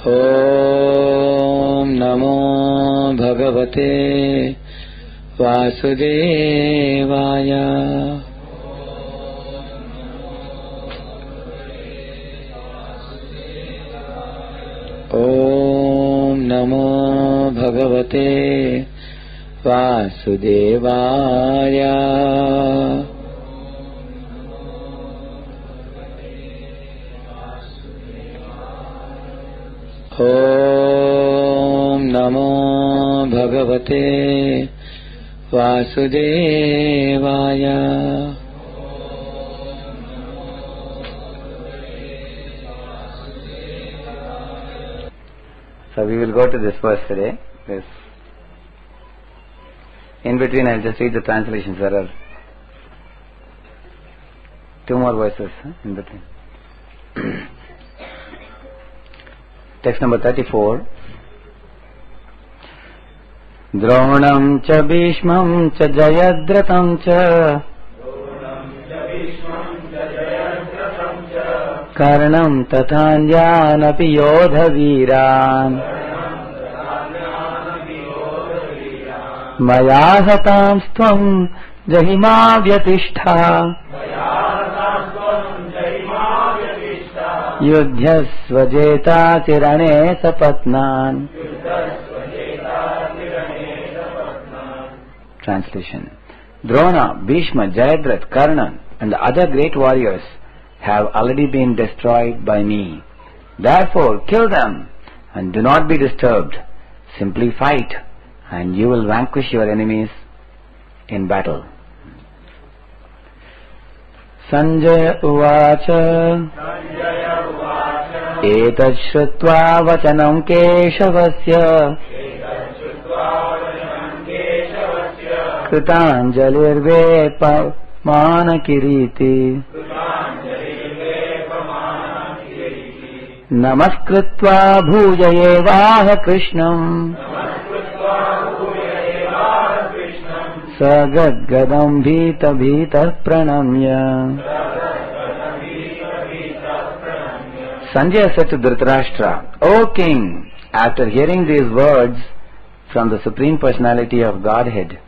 Om Namo Bhagavate Vasudevaya. Om Namo Bhagavate Vasudevaya. Om Namo Bhagavate Vasudevaya. So we will go to this verse today. This. In between I will just read the translations. There are 2 more verses in between. Text number 34. Droṇaṁ ca bhīṣmaṁ ca jayadrathaṁ ca karṇaṁ tathānyān api yodha-vīrān mayā hatāṁs tvaṁ jahi vyathiṣṭhā yudhyasva jetāsi raṇe sapatnān. Translation. Droṇa, Bhīṣma, Jayadratha, Karṇa and the other great warriors have already been destroyed by me. Therefore kill them and do not be disturbed. Simply fight and you will vanquish your enemies in battle. Sañjaya uvāca. Etac śrutva vacanam keshavasya kritāṅjalirvepamāna kirīti namaskritva bhūjayevaha krishnam sagadgadam bhīta pranamya. Sanjaya said to Dhritarashtra, O king, after hearing these words from the Supreme Personality of Godhead,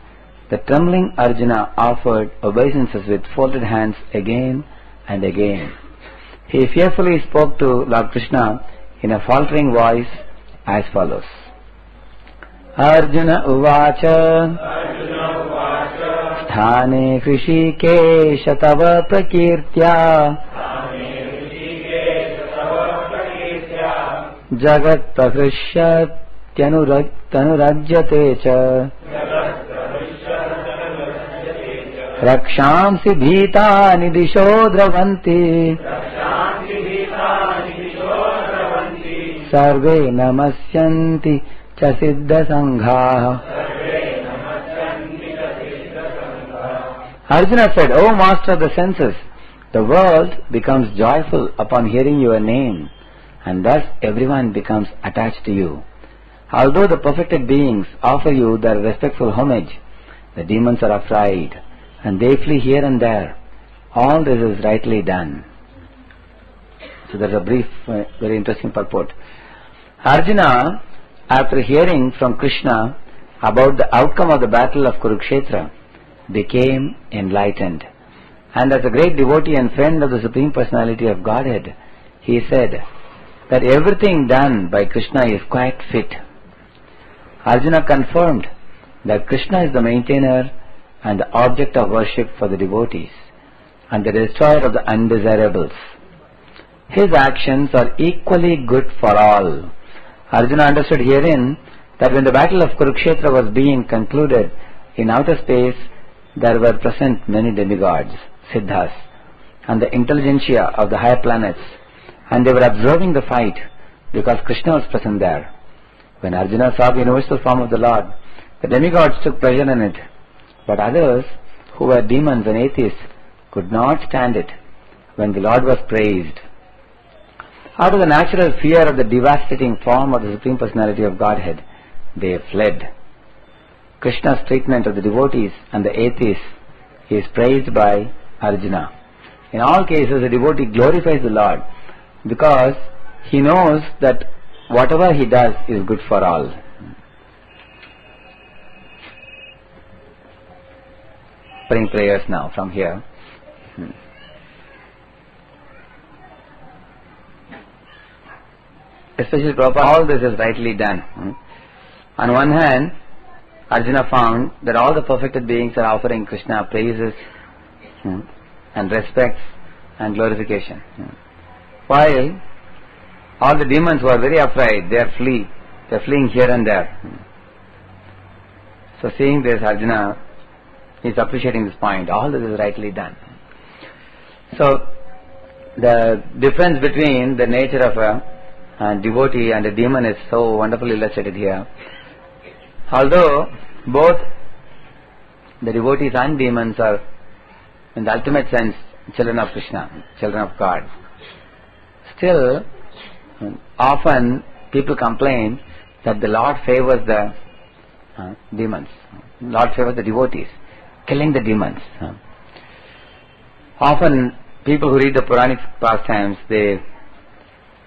the trembling Arjuna offered obeisances with folded hands again and again. He fearfully spoke to Lord Krishna in a faltering voice as follows. Arjuna uvāca sthāne hrishikesha tava prakirtya jagat tanurajyate cha rakshamsi bhītāni disho dravanti sarve namasyanti cha siddha sanghaha. Arjuna said, O master of the senses, the world becomes joyful upon hearing your name, and thus everyone becomes attached to you. Although the perfected beings offer you their respectful homage, the demons are afraid, and they flee here and there. All this is rightly done. So there's a brief, very interesting purport. Arjuna, after hearing from Krishna about the outcome of the battle of Kurukshetra, became enlightened. And as a great devotee and friend of the Supreme Personality of Godhead, he said that everything done by Krishna is quite fit. Arjuna confirmed that Krishna is the maintainer and the object of worship for the devotees and the destroyer of the undesirables. His actions are equally good for all. Arjuna understood herein that when the battle of Kurukshetra was being concluded, in outer space there were present many demigods, siddhas, and the intelligentsia of the higher planets, and they were observing the fight because Krishna was present there. When Arjuna saw the universal form of the Lord, the demigods took pleasure in it, but others, who were demons and atheists, could not stand it when the Lord was praised. Out of the natural fear of the devastating form of the Supreme Personality of Godhead, they fled. Krishna's treatment of the devotees and the atheists is praised by Arjuna. In all cases, the devotee glorifies the Lord because he knows that whatever he does is good for all. Praying prayers now from here. Especially Prabhupada, all this is rightly done. On one hand, Arjuna found that all the perfected beings are offering Krishna praises and respects and glorification. While all the demons were very afraid, they are fleeing here and there. So seeing this, Arjuna is appreciating this point. All this is rightly done. So the difference between the nature of a devotee and a demon is so wonderfully illustrated here. Although both the devotees and demons are, in the ultimate sense, children of Krishna, children of God, still often people complain that the Lord favors the demons. Lord favors the devotees, killing the demons. Often people who read the Puranic pastimes, they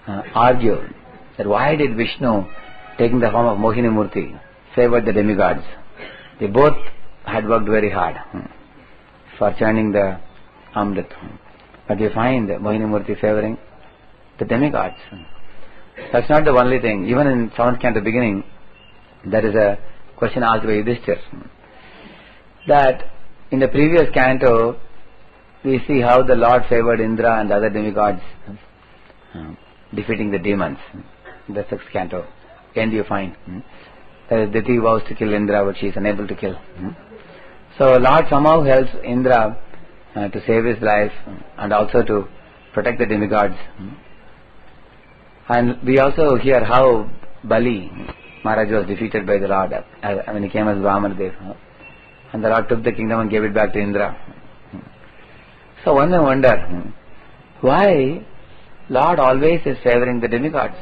argue that why did Vishnu, taking the form of Mohini Murti, favor the demigods? They both had worked very hard for churning the Amrit. But we find Mohini Murti favoring the demigods. That's not the only thing. Even in 7th canto beginning, there is a question asked by Yudhishthira, that in the previous canto we see how the Lord favored Indra and the other demigods, defeating the demons. In the 6th canto, end you find that Diti vows to kill Indra, but she is unable to kill. So Lord somehow helps Indra to save his life and also to protect the demigods. And we also hear how Bali Maharaj was defeated by the Lord when he came as Vamanadev, and the Lord took the kingdom and gave it back to Indra. So one may wonder, why Lord always is favoring the demigods?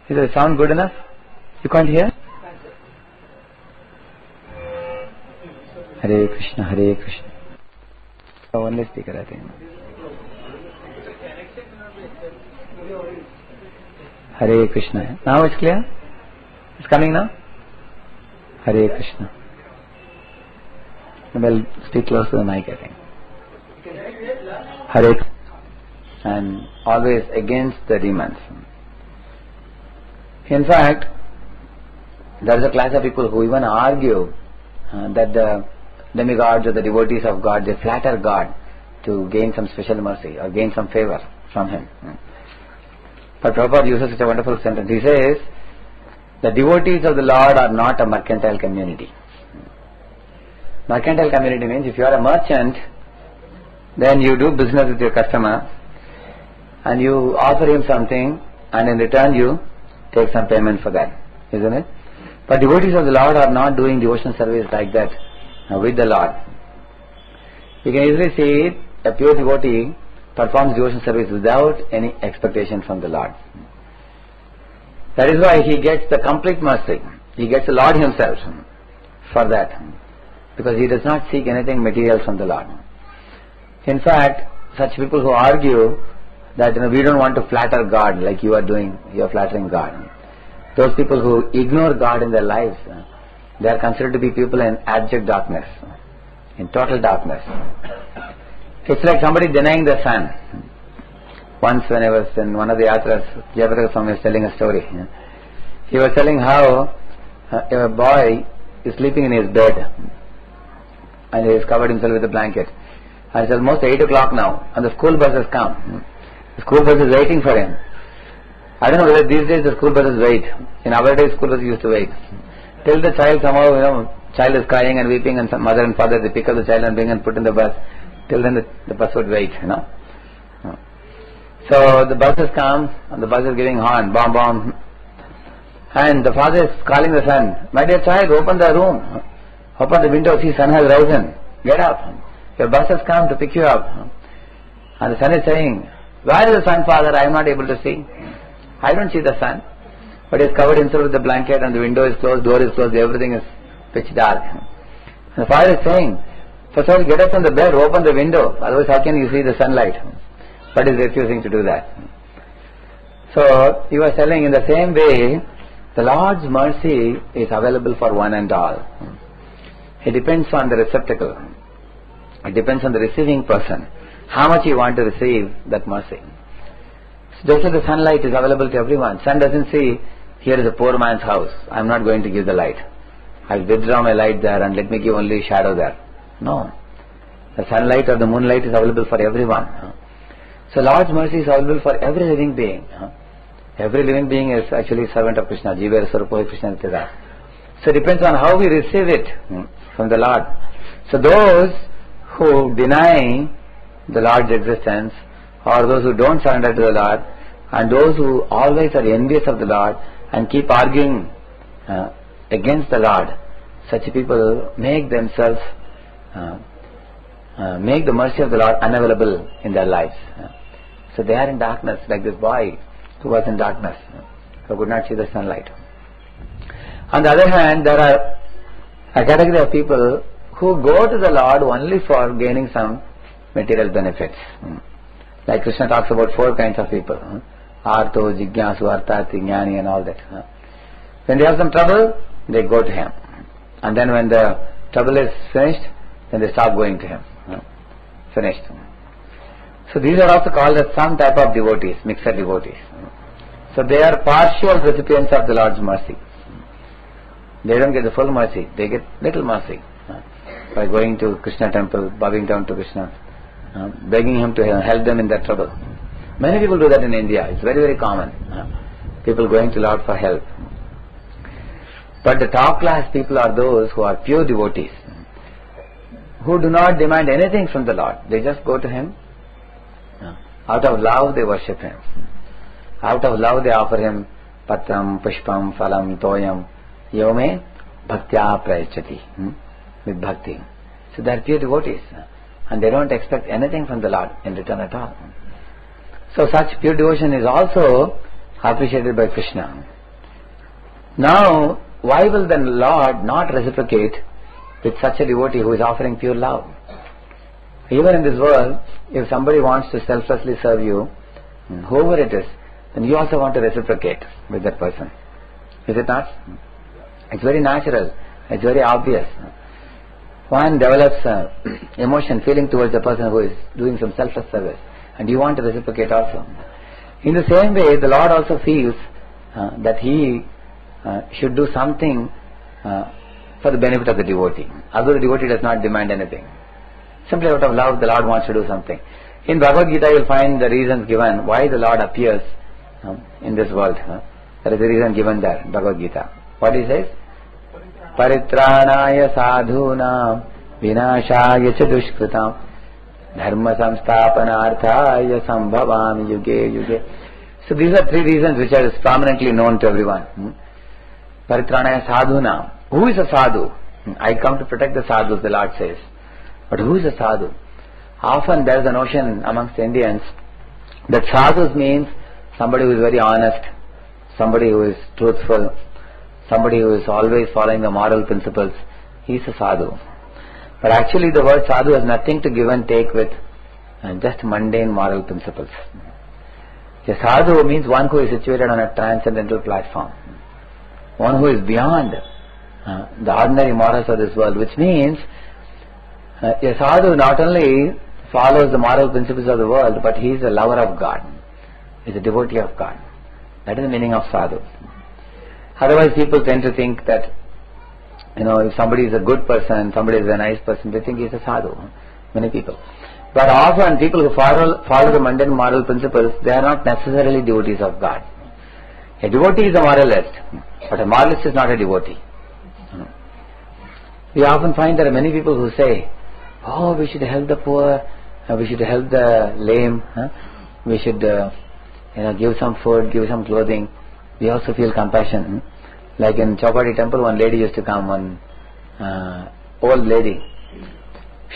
Does it sound good enough? You can't hear? Hare Krishna, Hare Krishna. So only speaker, I think. Hare Krishna. Now it's clear? It's coming now? Hare Krishna. Well, speak close to the mic, I think. Hare Krishna. And always against the demons. In fact, there is a class of people who even argue that the demigods or the devotees of God, they flatter God to gain some special mercy or gain some favor from Him. But Prabhupada uses such a wonderful sentence. He says, the devotees of the Lord are not a mercantile community. Mercantile community means if you are a merchant, then you do business with your customer and you offer him something and in return you take some payment for that, isn't it? But devotees of the Lord are not doing devotional service like that with the Lord. You can easily see a pure devotee performs devotional service without any expectation from the Lord. That is why he gets the complete mercy. He gets the Lord Himself for that, because he does not seek anything material from the Lord. In fact, such people who argue that we don't want to flatter God like you are doing, you are flattering God. Those people who ignore God in their lives, they are considered to be people in abject darkness, in total darkness. It's like somebody denying the sun. Once when I was in one of the yatras, Jayadratha Swami was telling a story. He was telling how a boy is sleeping in his bed and he has covered himself with a blanket. And it's almost 8 o'clock now and the school bus has come. The school bus is waiting for him. I don't know whether these days the school buses wait. In our days, school buses used to wait. Till the child somehow, child is crying and weeping and some mother and father, they pick up the child and bring and put in the bus. Till then the bus would wait, So the bus has come and the bus is giving horn, bomb, bomb. And the father is calling the son, my dear child, open the room. Open the window, see sun has risen. Get up. Your bus has come to pick you up. And the son is saying, where is the sun, father? I am not able to see. I don't see the sun. But he has covered himself with the blanket and the window is closed, door is closed, everything is pitch dark. And the father is saying, first of all, get up from the bed, open the window, otherwise how can you see the sunlight? but is refusing to do that. So he was telling, in the same way, the Lord's mercy is available for one and all. It depends on the receptacle. It depends on the receiving person. How much you want to receive that mercy. So just as the sunlight is available to everyone. Sun doesn't say, here is a poor man's house, I am not going to give the light. I will withdraw my light there and let me give only shadow there. No. The sunlight or the moonlight is available for everyone. So Lord's mercy is available for every living being. Every living being is actually servant of Krishna. Jiva Swarupa Krishna Nitya. So it depends on how we receive it from the Lord. So those who deny the Lord's existence, or those who don't surrender to the Lord, and those who always are envious of the Lord and keep arguing against the Lord, such people make themselves make the mercy of the Lord unavailable in their lives. So they are in darkness, like this boy who was in darkness, who could not see the sunlight. On the other hand, there are a category of people who go to the Lord only for gaining some material benefits. Like Krishna talks about 4 kinds of people. Artho, Jigyasu, Arthati, Jnani and all that. When they have some trouble, they go to him. And then when the trouble is finished, then they stop going to him. Finished. So these are also called as some type of devotees, mixed devotees. So they are partial recipients of the Lord's mercy. They don't get the full mercy, they get little mercy. By going to Krishna temple, bowing down to Krishna, begging him to help them in their trouble. Many people do that in India. It's very, very common. People going to Lord for help. But the top class people are those who are pure devotees, who do not demand anything from the Lord. They just go to him. Out of love they worship him. Out of love they offer him patram, pushpam, phalam, toyam, yome, bhaktya prayachati, with bhakti. So they are pure devotees, and they don't expect anything from the Lord in return at all. So such pure devotion is also appreciated by Krishna. Now, why will the Lord not reciprocate with such a devotee who is offering pure love? Even in this world, if somebody wants to selflessly serve you, whoever it is, then you also want to reciprocate with that person. Is it not? It's very natural. It's very obvious. One develops emotion, feeling towards the person who is doing some selfless service, and you want to reciprocate also. In the same way, the Lord also feels that he should do something for the benefit of the devotee, although the devotee does not demand anything. Simply out of love, the Lord wants to do something. In Bhagavad Gita, you will find the reasons given why the Lord appears in this world. There is a reason given there in Bhagavad Gita. What he says? Paritranaya sadhunam vinashaya cha dushkritam dharma samsthapanarthaya sambhavami yuge yuge. So these are 3 reasons which are prominently known to everyone. Paritranaya sadhunam. Who is a sadhu? I come to protect the sadhus, the Lord says. But who is a sadhu? Often there is a notion amongst Indians that sadhus means somebody who is very honest, somebody who is truthful, somebody who is always following the moral principles. He is a sadhu. But actually the word sadhu has nothing to give and take with just mundane moral principles. A sadhu means one who is situated on a transcendental platform, one who is beyond the ordinary morals of this world, which means a sadhu not only follows the moral principles of the world, but he is a lover of God. He is a devotee of God. That is the meaning of sadhu. Otherwise people tend to think that, if somebody is a good person, somebody is a nice person, they think he is a sadhu. Many people. But often people who follow the mundane moral principles, they are not necessarily devotees of God. A devotee is a moralist, but a moralist is not a devotee. We often find there are many people who say, oh, we should help the poor, we should help the lame, we should give some food, give some clothing. We also feel compassion. Like in Chowpatty temple, one lady used to come, one old lady.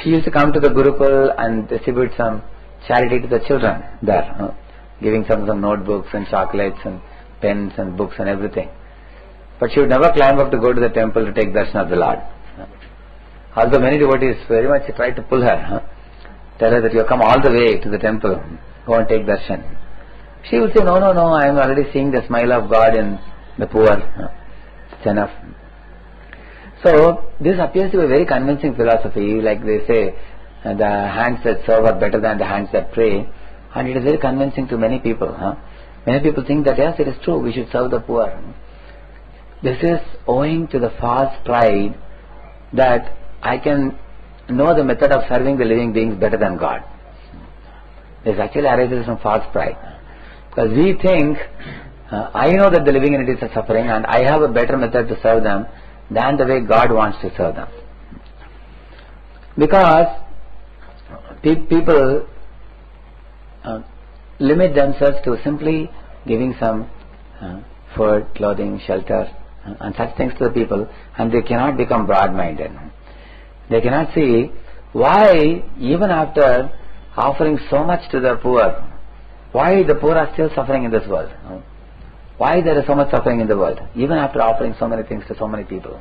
She used to come to the Gurukul and distribute some charity to the children there, giving some notebooks and chocolates and pens and books and everything. But she would never climb up to go to the temple to take darshan of the Lord. Although many devotees very much tried to pull her, tell her that you have come all the way to the temple go and take darshan. She will say, no, I am already seeing the smile of God in the poor. It's enough. So this appears to be a very convincing philosophy, like they say, the hands that serve are better than the hands that pray, and it is very convincing to many people. Many people think that yes, it is true, we should serve the poor. This is owing to the false pride that I can know the method of serving the living beings better than God. This actually arises from false pride. Because we think, I know that the living entities are suffering and I have a better method to serve them than the way God wants to serve them. Because people limit themselves to simply giving some food, clothing, shelter and such things to the people, and they cannot become broad-minded. They cannot see why even after offering so much to the poor, why the poor are still suffering in this world. Why there is so much suffering in the world, even after offering so many things to so many people.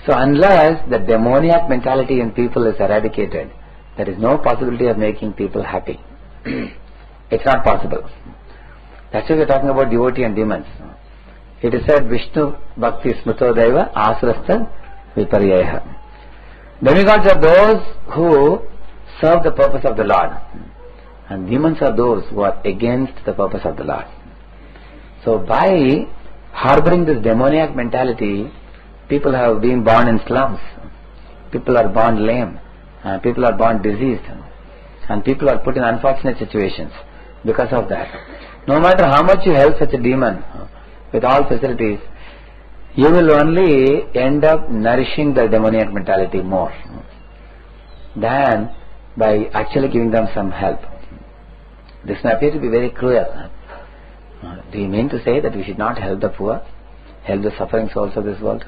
So unless the demoniac mentality in people is eradicated, there is no possibility of making people happy. It's not possible. That's why we are talking about devotee and demons. It is said, Vishnu Bhakti Smrito Daiva Asrasta Viparyaha. Demigods are those who serve the purpose of the Lord, and demons are those who are against the purpose of the Lord. So by harboring this demoniac mentality, people have been born in slums, people are born lame, and people are born diseased, and people are put in unfortunate situations because of that. No matter how much you help such a demon with all facilities, you will only end up nourishing the demoniac mentality more than by actually giving them some help. This may appear to be very cruel. Do you mean to say that we should not help the poor, help the suffering souls of this world?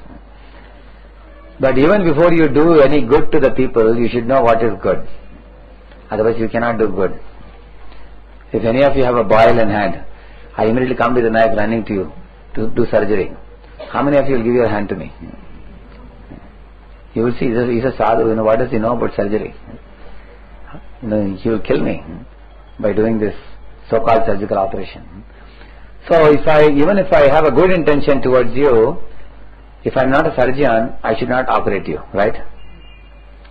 But even before you do any good to the people, you should know what is good. Otherwise you cannot do good. If any of you have a boil in hand, I immediately come with a knife running to you to do surgery. How many of you will give your hand to me? You will see, he's a sadhu, what does he know about surgery? He will kill me by doing this so-called surgical operation. So even if I have a good intention towards you, if I am not a surgeon, I should not operate you, right?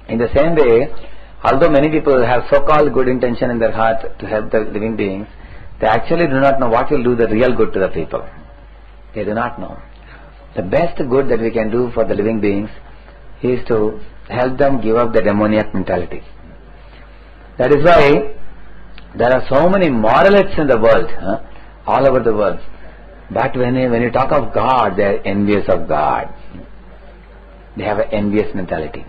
In the same way, although many people have so-called good intention in their heart to help the living beings, they actually do not know what will do the real good to the people. They do not know. The best good that we can do for the living beings is to help them give up the demoniac mentality. That is why there are so many moralists in the world, all over the world. But when you talk of God, they are envious of God. They have an envious mentality.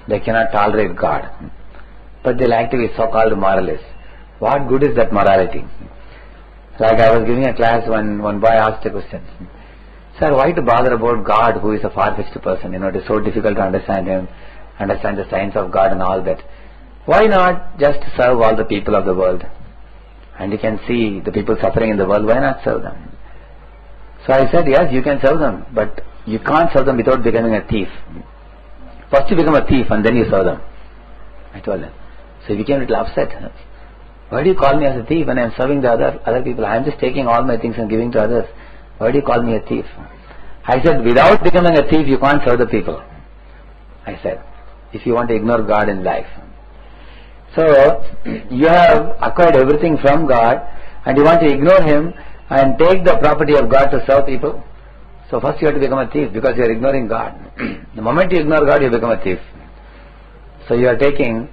They cannot tolerate God. But they like to be so-called moralists. What good is that morality? Like I was giving a class, one boy asked a question. Sir, why to bother about God who is a far-fetched person? It is so difficult to understand him, understand the science of God and all that. Why not just serve all the people of the world? And you can see the people suffering in the world, why not serve them? So I said, yes, you can serve them, but you can't serve them without becoming a thief. First you become a thief and then you serve them. I told him. So he became a little upset. Why do you call me as a thief when I am serving the other people? I am just taking all my things and giving to others. Why do you call me a thief? I said, without becoming a thief, you can't serve the people. I said, if you want to ignore God in life. So, you have acquired everything from God and you want to ignore Him and take the property of God to serve people. So first you have to become a thief because you are ignoring God. The moment you ignore God, you become a thief. So you are taking,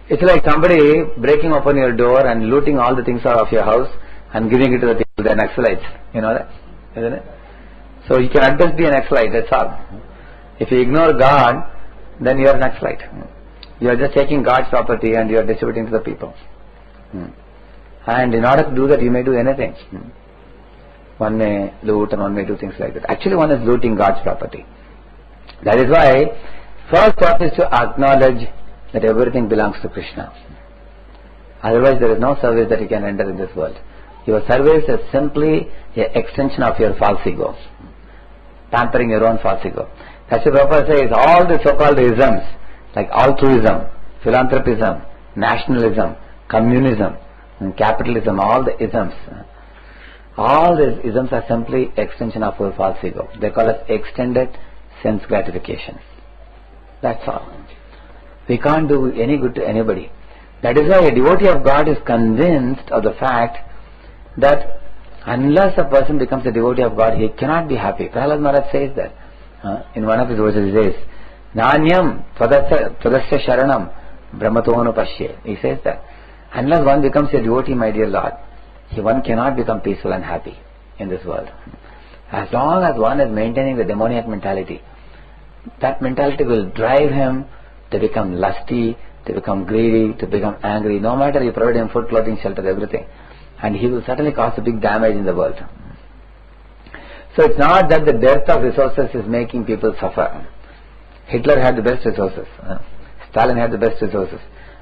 it's like somebody breaking open your door and looting all the things out of your house and giving it to the people, the Naxalites. You know that? Isn't it? So you cannot just be an Naxalite, that's all. If you ignore God, then you are an Naxalite. You are just taking God's property and you are distributing to the people. And in order to do that, you may do anything. One may loot and one may do things like that. Actually, one is looting God's property. That is why first step is to acknowledge that everything belongs to Krishna. Otherwise, there is no service that you can render in this world. Your service is simply an extension of your false ego, pampering your own false ego. That's why Prabhupada says all the so-called isms, like altruism, philanthropism, nationalism, communism, capitalism, all the isms. All these isms are simply extension of our false ego. They call us extended sense gratification. That's all. We can't do any good to anybody. That is why a devotee of God is convinced of the fact that unless a person becomes a devotee of God, he cannot be happy. Prahlad Maharaj says that. In one of his verses he says, Nānyam tvadasya sharanam brahmatonu pashye. He says that. Unless one becomes a devotee, my dear Lord, one cannot become peaceful and happy in this world. As long as one is maintaining the demoniac mentality, that mentality will drive him to become lusty, to become greedy, to become angry. No matter you provide him food, clothing, shelter, everything. And he will certainly cause a big damage in the world. So it's not that the dearth of resources is making people suffer. Hitler had the best resources. Stalin had the best resources.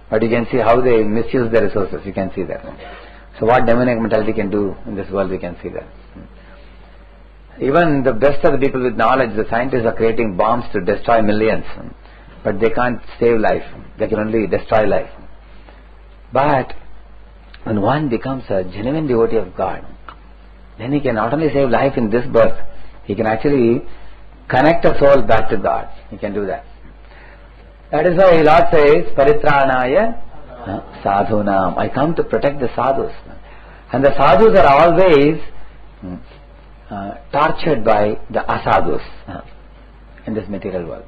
But you can see how they misuse their resources. You can see that. So what demonic mentality can do in this world, we can see that. Even the best of the people with knowledge, the scientists are creating bombs to destroy millions. But they can't save life. They can only destroy life. But when one becomes a genuine devotee of God, then he can not only save life in this birth, he can actually connect a soul back to God. He can do that. That is why Lord says, Paritranaya sadhunam. I come to protect the sadhus. And the sadhus are always tortured by the asadhus in this material world.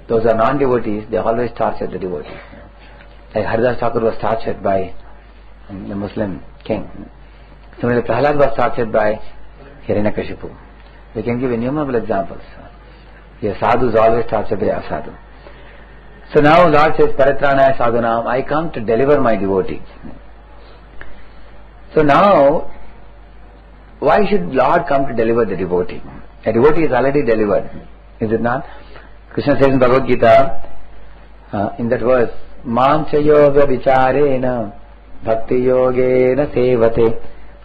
Those are non-devotees, they always torture the devotees. Like Haridas Thakur was tortured by the Muslim king. Similarly, Prahlad was tortured by Hiranyakashipu. We can give innumerable examples. The sadhu is always tortured by asadhu. So now Lord says, Paritranaya sadhunam, I come to deliver my devotee. So now, why should Lord come to deliver the devotee? A devotee is already delivered, is it not? Krishna says in Bhagavad-gītā, in that verse, Māṁ ca yodha-vīrān bhakti-yogena sevate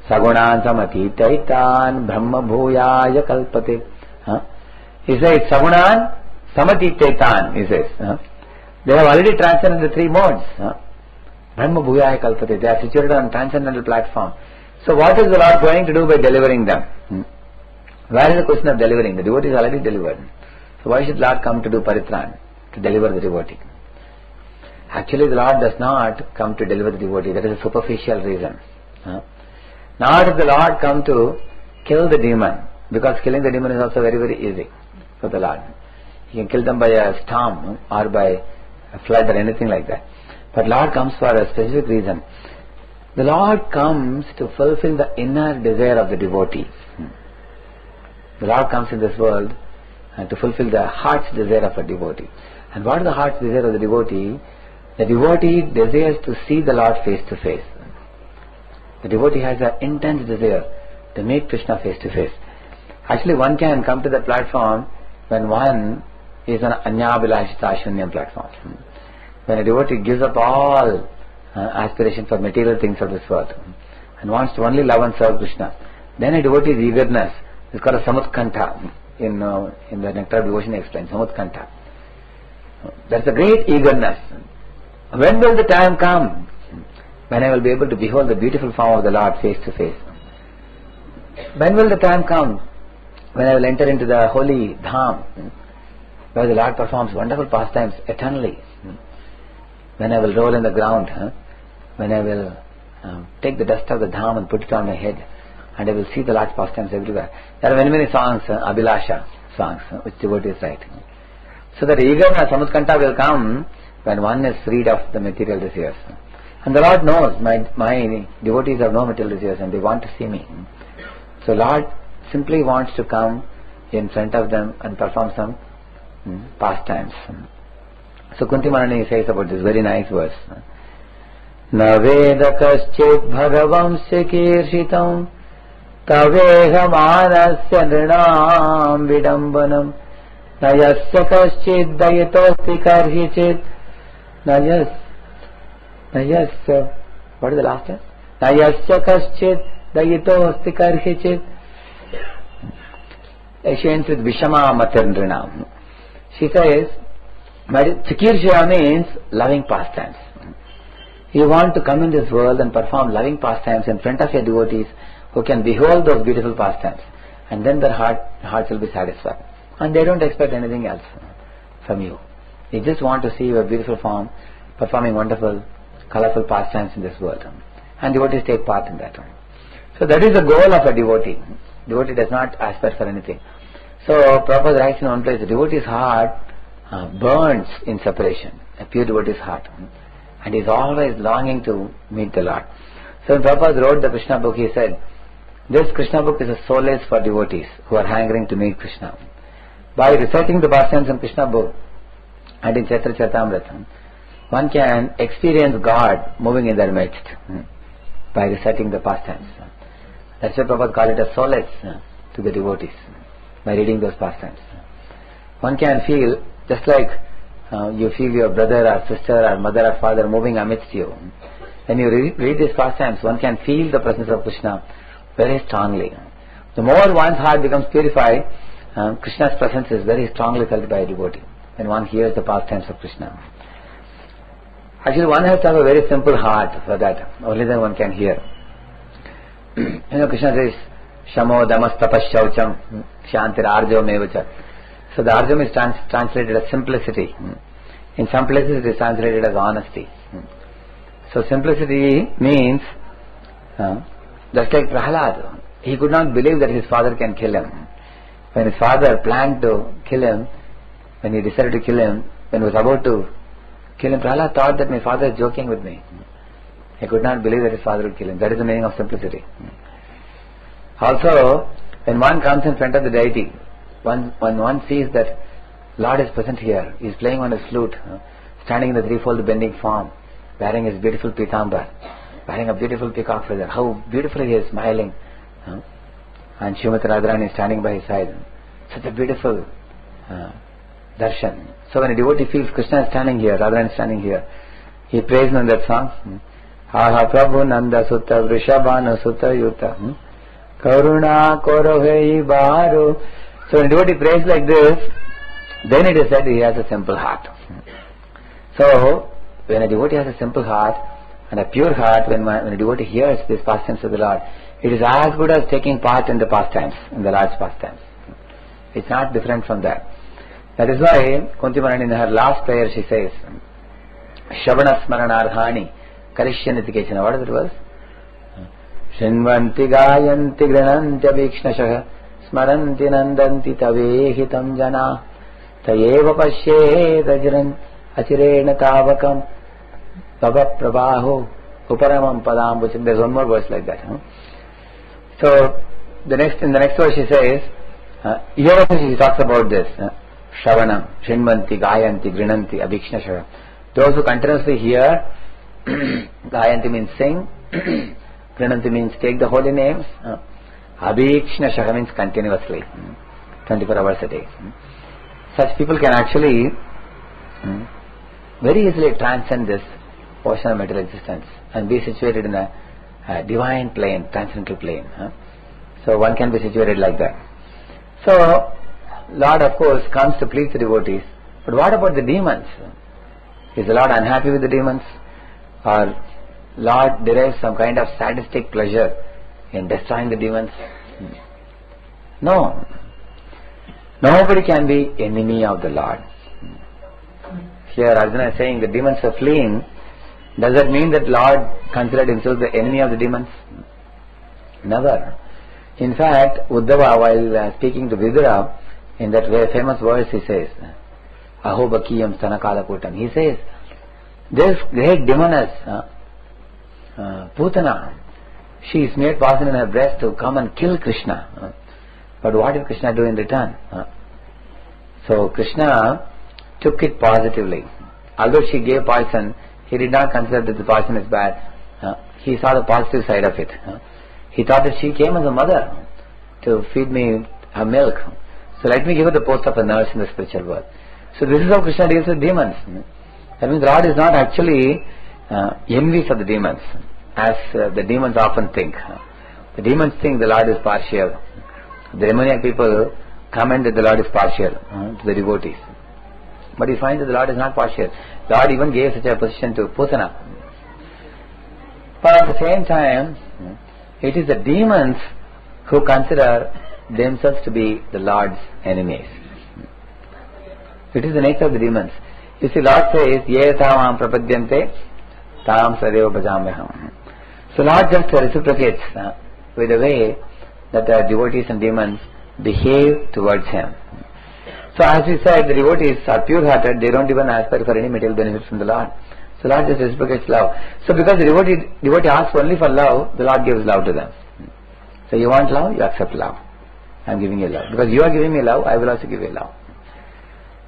saguṇān samatitaitān brahma bhūyāya kalpate. He says, saguṇān samatitaitān, he says. They have already transcended the three modes. Brahma bhūyāya kalpate. They are situated on a transcendental platform. So what is the Lord going to do by delivering them? Where is the question of delivering? The devotee is already delivered. So why should Lord come to do paritran? To deliver the devotee. Actually the Lord does not come to deliver the devotee. That is a superficial reason. Nor does the Lord come to kill the demon. Because killing the demon is also very, very easy for the Lord. He can kill them by a storm or by a flood or anything like that. But Lord comes for a specific reason. The Lord comes to fulfill the inner desire of the devotee. The Lord comes in this world to fulfill the heart's desire of a devotee. And what is the heart's desire of the devotee? The devotee desires to see the Lord face to face. The devotee has an intense desire to meet Krishna face to face. Actually, one can come to the platform when one is on anyābhilāṣita shunyam platform. When a devotee gives up all aspiration for material things of this world and wants to only love and serve Krishna, then a devotee's eagerness is called a samutkantha. In the Nectar of Devotion explains samutkantha. That's a great eagerness. When will the time come when I will be able to behold the beautiful form of the Lord face to face? When will the time come when I will enter into the holy dham where the Lord performs wonderful pastimes eternally? When I will roll in the ground, when I will take the dust of the dham and put it on my head, and I will see the Lord's pastimes everywhere. There are many, many songs, Abhilasha songs, which devotees write. So that eagerness, samutkantha will come when one is freed of the material desires. And the Lord knows, my devotees have no material desires and they want to see me. So Lord simply wants to come in front of them and perform some pastimes. So Kunti Maharani says about this very nice verse. Na veda kaschit bhagavam sikiršitam taveha manasya nrinaṁ vidambanam na yasya kaschit dayatosti karhichit na yasya what is the last one? Na yasya kaschit dayatosti karhichit. She ends with vishama matirnrinam. She says, Chikirshya means loving pastimes. You want to come in this world and perform loving pastimes in front of your devotees who can behold those beautiful pastimes, and then their hearts will be satisfied. And they don't expect anything else from you. They just want to see your beautiful form performing wonderful, colorful pastimes in this world. And devotees take part in that. So that is the goal of a devotee. Devotee does not aspire for anything. So Prabhupada writes in one place, the devotee's heart burns in separation, a pure devotee's heart. And he is always longing to meet the Lord. So when Prabhupada wrote the Krishna book, he said, this Krishna book is a solace for devotees who are hankering to meet Krishna. By reciting the pastimes in Krishna book and in Chaitamrita, one can experience God moving in their midst by reciting the pastimes. That's why Prabhupada called it a solace to the devotees, by reading those pastimes. One can feel, just like you feel your brother or sister or mother or father moving amidst you. When you read these pastimes, one can feel the presence of Krishna very strongly. The more one's heart becomes purified, Krishna's presence is very strongly felt by a devotee when one hears the pastimes of Krishna. Actually, one has to have a very simple heart for that. Only then one can hear. Krishna says, Shamo damas tapas shaucham shantir arjam mevacha. So the arjam is translated as simplicity. In some places it is translated as honesty. So simplicity means, just like Prahlad, he could not believe that his father can kill him. When his father planned to kill him, when he decided to kill him, when he was about to kill him, Prahlad thought that my father is joking with me. He could not believe that his father would kill him. That is the meaning of simplicity. Also, when one comes in front of the deity, when one sees that Lord is present here, he is playing on his flute, standing in the threefold bending form, wearing his beautiful pitambar, wearing a beautiful peacock feather, how beautifully he is smiling, and Srimati Radharani is standing by his side. Such a beautiful darshan. So when a devotee feels Krishna is standing here, Radharani is standing here, he prays in that song, Aha Prabhu Nanda Sutta Vrishabhana Sutta Yuta Karuna Korovei Baru. So when a devotee prays like this, then it is said he has a simple heart. So when a devotee has a simple heart and a pure heart, when a devotee hears these pastimes of the Lord, it is as good as taking part in the pastimes, in the Lord's pastimes. It's not different from that. That is why Kunti Maharani in her last prayer she says, Shavana Smaranarhani Karisyaniti Kechana. What is it verse? Shinvanti Gayanti Grananti Bhīṣmaṁ Smaranti Nandanti Tavehitam Jana Tayeva Pashyed Ajran Achirena Tavakam Bhava Prabhaho Uparamam Padam. There's one more verse like that. So in the next verse she says, here also she talks about this. Shravanam, Shinvanti, Gayanti, Grinanti, Abhikshna. Those who continuously hear, Gayanti means sing, Grinanti means take the holy names, Abhikshna means continuously, 24 hours a day. Such people can actually very easily transcend this portion of material existence and be situated in a divine plane, transcendental plane. So one can be situated like that. So Lord of course comes to please the devotees, but what about the demons? Is the Lord unhappy with the demons? Or Lord derives some kind of sadistic pleasure in destroying the demons? No. Nobody can be enemy of the Lord. Here Arjuna is saying the demons are fleeing. Does that mean that Lord considered himself the enemy of the demons? Never. In fact, Uddhava, while speaking to Vidura, in that very famous verse he says, Aho Bakiyam Stanakalaputam. He says, this great demoness, Putana, she is made poison in her breast to come and kill Krishna. But what did Krishna do in return? So Krishna took it positively. Although she gave poison, he did not consider that the poison is bad. He saw the positive side of it. He thought that she came as a mother to feed me her milk. So let me give her the post of a nurse in the spiritual world. So this is how Krishna deals with demons. That means Lord is not actually envious of the demons, as the demons often think. The demons think the Lord is partial. The demoniac people comment that the Lord is partial to the devotees. But you find that the Lord is not partial. Lord even gave such a position to Putana. But at the same time, it is the demons who consider themselves to be the Lord's enemies. It is the nature of the demons. You see, Lord says, yodha-vīrān prapadyante tathāṁ sadeva bhajāmyaham. So Lord just reciprocates with the way that the devotees and demons behave towards Him. So as we said, the devotees are pure-hearted, they don't even aspire for any material benefits from the Lord. So Lord just reciprocates love. So because the devotee asks only for love, the Lord gives love to them. So you want love, you accept love. I am giving you love. Because you are giving me love, I will also give you love.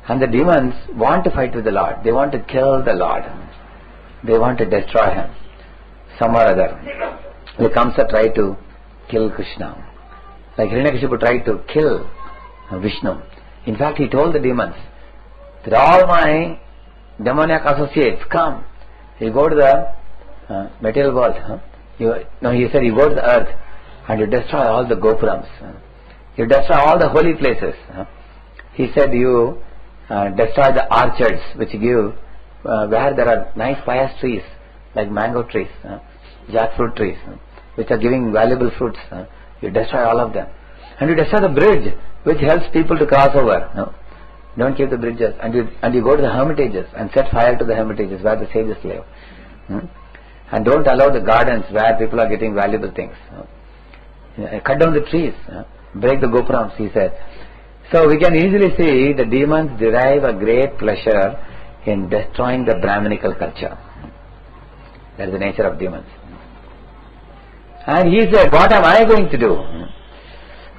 And the demons want to fight with the Lord. They want to kill the Lord. They want to destroy Him. Some or other. The Kamsa tried to kill Krishna. Like Hiranyakashipu tried to kill Vishnu. In fact, he told the demons that all my demoniac associates come. You go to the material world. He said you go to the earth and you destroy all the gopurams. You destroy all the holy places. He said you destroy the orchards which give where there are nice pious trees like mango trees, jackfruit trees which are giving valuable fruits. You destroy all of them. And you destroy the bridge which helps people to cross over. Don't keep the bridges. And you go to the hermitages and set fire to the hermitages where the sages live. And don't allow the gardens where people are getting valuable things. Cut down the trees. Break the gopurams, he said. So we can easily see the demons derive a great pleasure in destroying the Brahminical culture. That is the nature of demons. And he said, what am I going to do?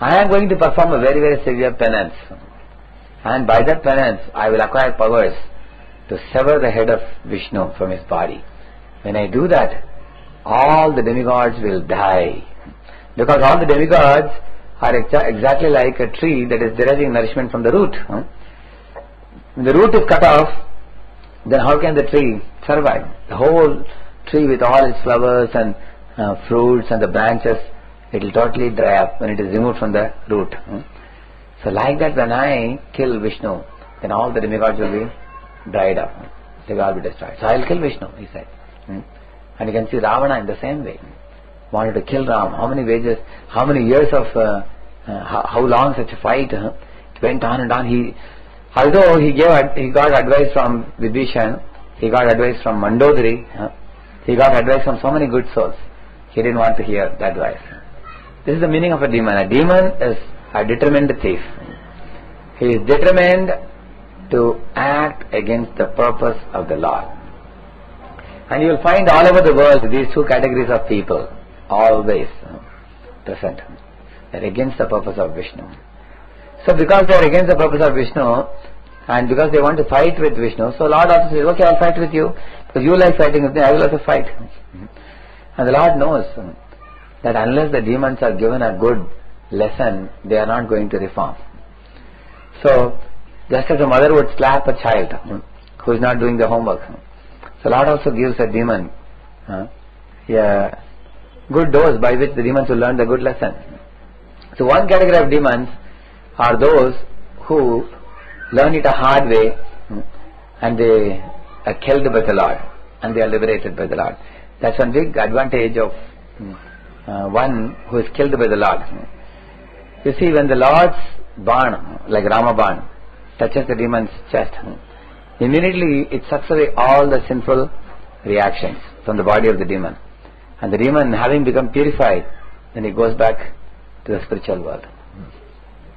I am going to perform a very, very severe penance. And by that penance, I will acquire powers to sever the head of Vishnu from his body. When I do that, all the demigods will die. Because all the demigods are exactly like a tree that is deriving nourishment from the root. When the root is cut off, then how can the tree survive? The whole tree with all its flowers and fruits and the branches, it will totally dry up when it is removed from the root. So like that, when I kill Vishnu, then all the demigods will be dried up. They will all be destroyed. So I will kill Vishnu, he said. And you can see Ravana in the same way. Wanted to kill Ram. How many years of, how long such a fight? It went on and on. Although he got advice from Vibhishan, he got advice from Mandodari, he got advice from so many good souls. He didn't want to hear the advice. This is the meaning of a demon. A demon is a determined thief. He is determined to act against the purpose of the Lord. And you will find all over the world these two categories of people always present. They are against the purpose of Vishnu. So because they are against the purpose of Vishnu and because they want to fight with Vishnu, so Lord also says, okay, I will fight with you. Because you like fighting with me, I will also fight. And the Lord knows that unless the demons are given a good lesson, they are not going to reform. So, just as a mother would slap a child who is not doing the homework, so Lord also gives a demon a good dose by which the demons will learn the good lesson. So one category of demons are those who learn it a hard way and they are killed by the Lord and they are liberated by the Lord. That's one big advantage of one who is killed by the Lord. You see, when the Lord's barn, like Rama barn, touches the demon's chest, immediately it sucks away all the sinful reactions from the body of the demon. And the demon, having become purified, then he goes back to the spiritual world.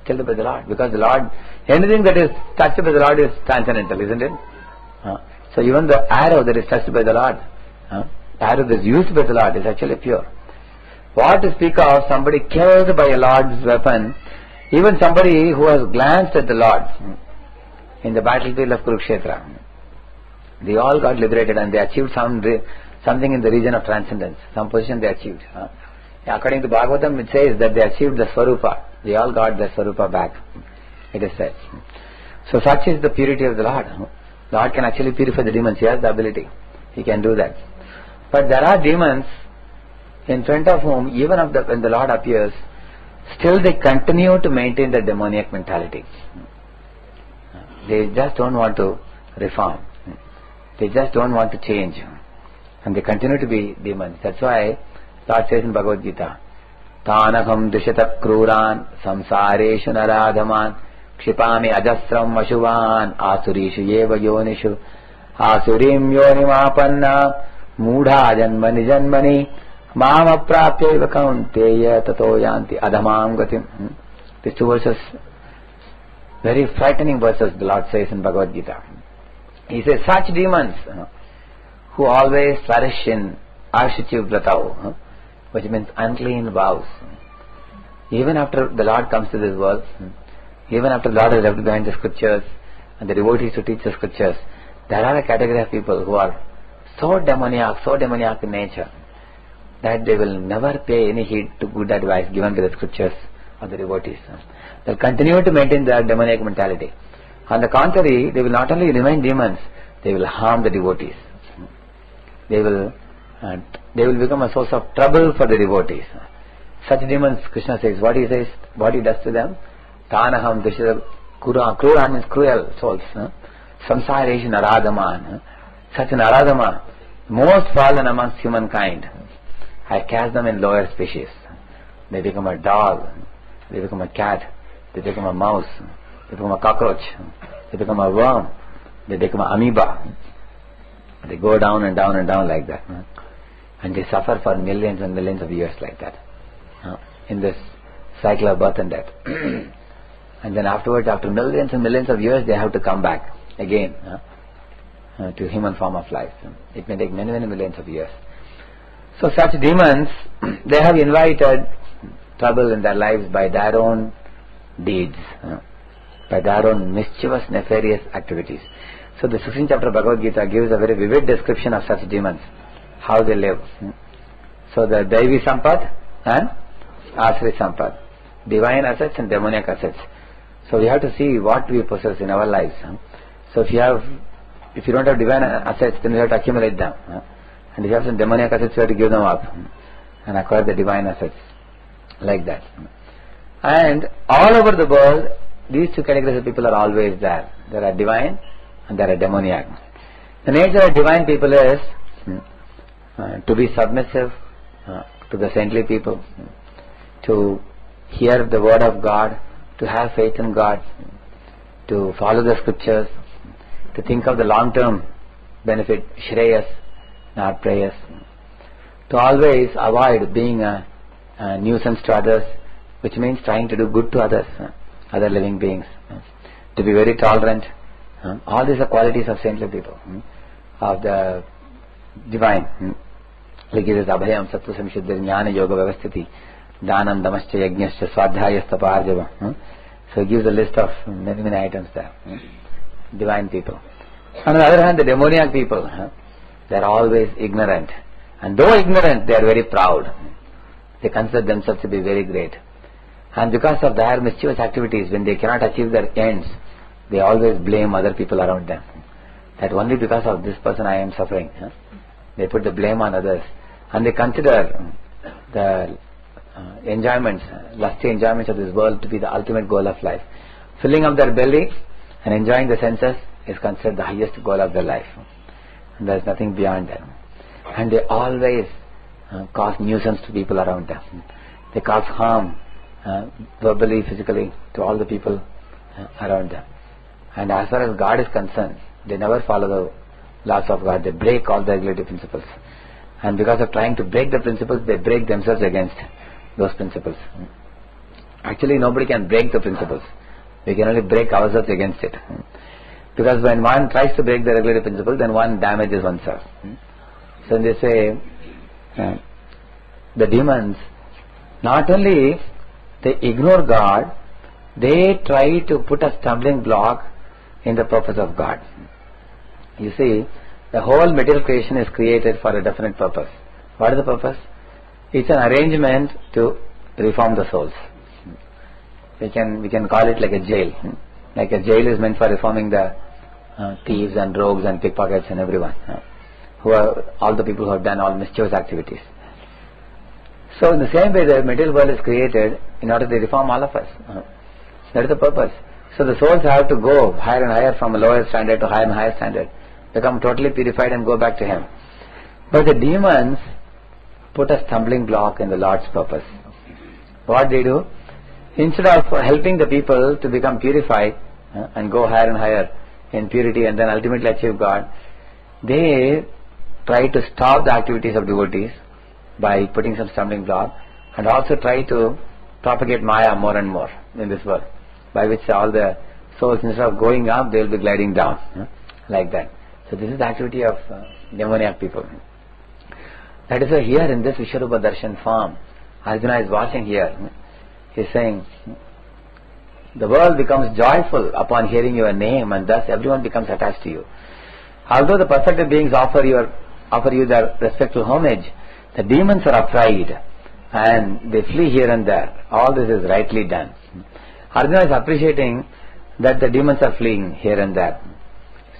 Killed by the Lord. Because the Lord, anything that is touched by the Lord is transcendental, isn't it? So even the arrow that is touched by the Lord, the arrow that is used by the Lord is actually pure. What to speak of somebody killed by a Lord's weapon, even somebody who has glanced at the Lord in the battlefield of Kurukshetra, they all got liberated and they achieved something in the region of transcendence, some position they achieved. According to Bhagavatam, it says that they achieved the Swarupa. They all got their Swarupa back, it is said. So such is the purity of the Lord. Lord can actually purify the demons. He has the ability. He can do that. But there are demons in front of whom, even when the Lord appears, still they continue to maintain the demoniac mentality. They just don't want to reform. They just don't want to change. and they continue to be demons. That's why Lord says in Bhagavad Gita, Tānaham dushata krūrān samsāreshu narādhaman kṣipāmi ajasram vaṣuvān āsurishu yeva yonishu āsurim yonimapanna mūಢā janmani janmani māma prāpyaiva kaunteya tato yanti adhamam gatim. These two verses, very frightening verses, the Lord says in Bhagavad Gita. He says, such demons who always flourish in yodha-vīrān, which means unclean vows. Even after the Lord comes to this world, even after the Lord has left behind the scriptures and the devotees to teach the scriptures, there are a category of people who are so demoniac in nature that they will never pay any heed to good advice given by the scriptures or the devotees. They will continue to maintain their demoniac mentality. On the contrary, they will not only remain demons, they will harm the devotees. They will become a source of trouble for the devotees. Such demons, Krishna says, what he does to them, Tānaham dushita krūrān means cruel souls. Samsāreshu narādhaman. Such an naradama, most fallen amongst humankind, I cast them in lower species. They become a dog, they become a cat, they become a mouse, they become a cockroach, they become a worm, they become an amoeba. They go down and down and down like that. And they suffer for millions and millions of years like that. In this cycle of birth and death. And then afterwards, after millions and millions of years, they have to come back again to human form of life. It may take many, many millions of years. So such demons, they have invited trouble in their lives by their own deeds, by their own mischievous, nefarious activities. So the 16th chapter of Bhagavad Gita gives a very vivid description of such demons, how they live. So the daivi sampad and asri sampad, divine assets and demoniac assets. So we have to see what we possess in our lives. So if you don't have divine assets, then we have to accumulate them. And if you have some demoniac assets, you have to give them up and acquire the divine assets, like that. And all over the world, these two categories of people are always there. There are divine and there are demoniac. The nature of divine people is to be submissive to the saintly people, to hear the word of God, to have faith in God, to follow the scriptures, to think of the long-term benefit, shreyas, not prayas, to always avoid being a nuisance to others, which means trying to do good to others, other living beings, to be very tolerant. All these are qualities of saintly people, of the divine. Like it is abhayam sattva samshuddhir jnana yoga vyavasthiti dhanam damascha yajñascha swadhyayastha pārjava. So it gives a list of many, many items there. Divine people. On the other hand, the demoniac people, they are always ignorant. And though ignorant, they are very proud. They consider themselves to be very great. And because of their mischievous activities, when they cannot achieve their ends, they always blame other people around them. That only because of this person I am suffering. They put the blame on others. And they consider the enjoyments, lusty enjoyments of this world to be the ultimate goal of life. Filling up their belly and enjoying the senses is considered the highest goal of their life. And there is nothing beyond them. And they always cause nuisance to people around them. They cause harm, verbally, physically, to all the people around them. And as far as God is concerned, they never follow the laws of God. They break all the regulative principles. And because of trying to break the principles, they break themselves against those principles. Actually, nobody can break the principles. We can only break ourselves against it. Because when one tries to break the regulative principle, then one damages oneself. So they say, the demons, not only they ignore God, they try to put a stumbling block in the purpose of God. You see, the whole material creation is created for a definite purpose. What is the purpose? It's an arrangement to reform the souls. We can call it like a jail. Like a jail is meant for reforming the thieves and rogues and pickpockets and everyone, who are all the people who have done all mischievous activities. So in the same way, the material world is created in order to reform all of us. That is the purpose. So the souls have to go higher and higher, from a lower standard to higher and higher standard, become totally purified and go back to Him. But the demons put a stumbling block in the Lord's purpose. What they do? Instead of helping the people to become purified and go higher and higher in purity and then ultimately achieve God, they try to stop the activities of devotees by putting some stumbling block, and also try to propagate maya more and more in this world, by which all the souls, instead of going up, they will be gliding down, like that. So this is the activity of demoniac people. That is why here in this Vishwarupa Darshan form, Arjuna is watching here. He is saying, the world becomes joyful upon hearing your name, and thus everyone becomes attached to you. Although the perfected beings offer you their respectful homage, the demons are afraid and they flee here and there. All this is rightly done. Arjuna is appreciating that the demons are fleeing here and there.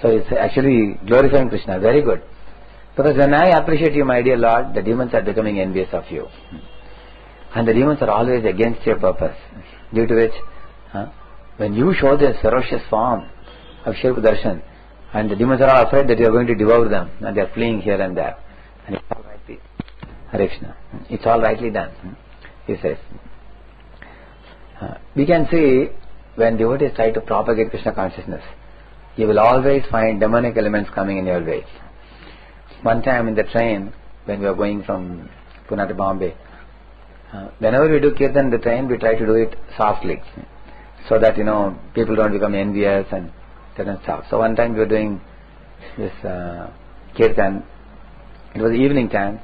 So it's actually glorifying Krishna. Very good. Because when I appreciate you, my dear Lord, the demons are becoming envious of you. And the demons are always against your purpose. Due to which, when you show this ferocious form of Vishwarupa Darshan, and the demons are all afraid that you are going to devour them, and they are fleeing here and there. And it's all rightly, Hare Krishna, it's all rightly done, he says. We can see when devotees try to propagate Krishna consciousness, you will always find demonic elements coming in your way. One time in the train, when we were going from Pune to Bombay, whenever we do kirtan in the train, we try to do it softly, so that people don't become envious and certain stuff. So one time we were doing this kirtan. It was evening time,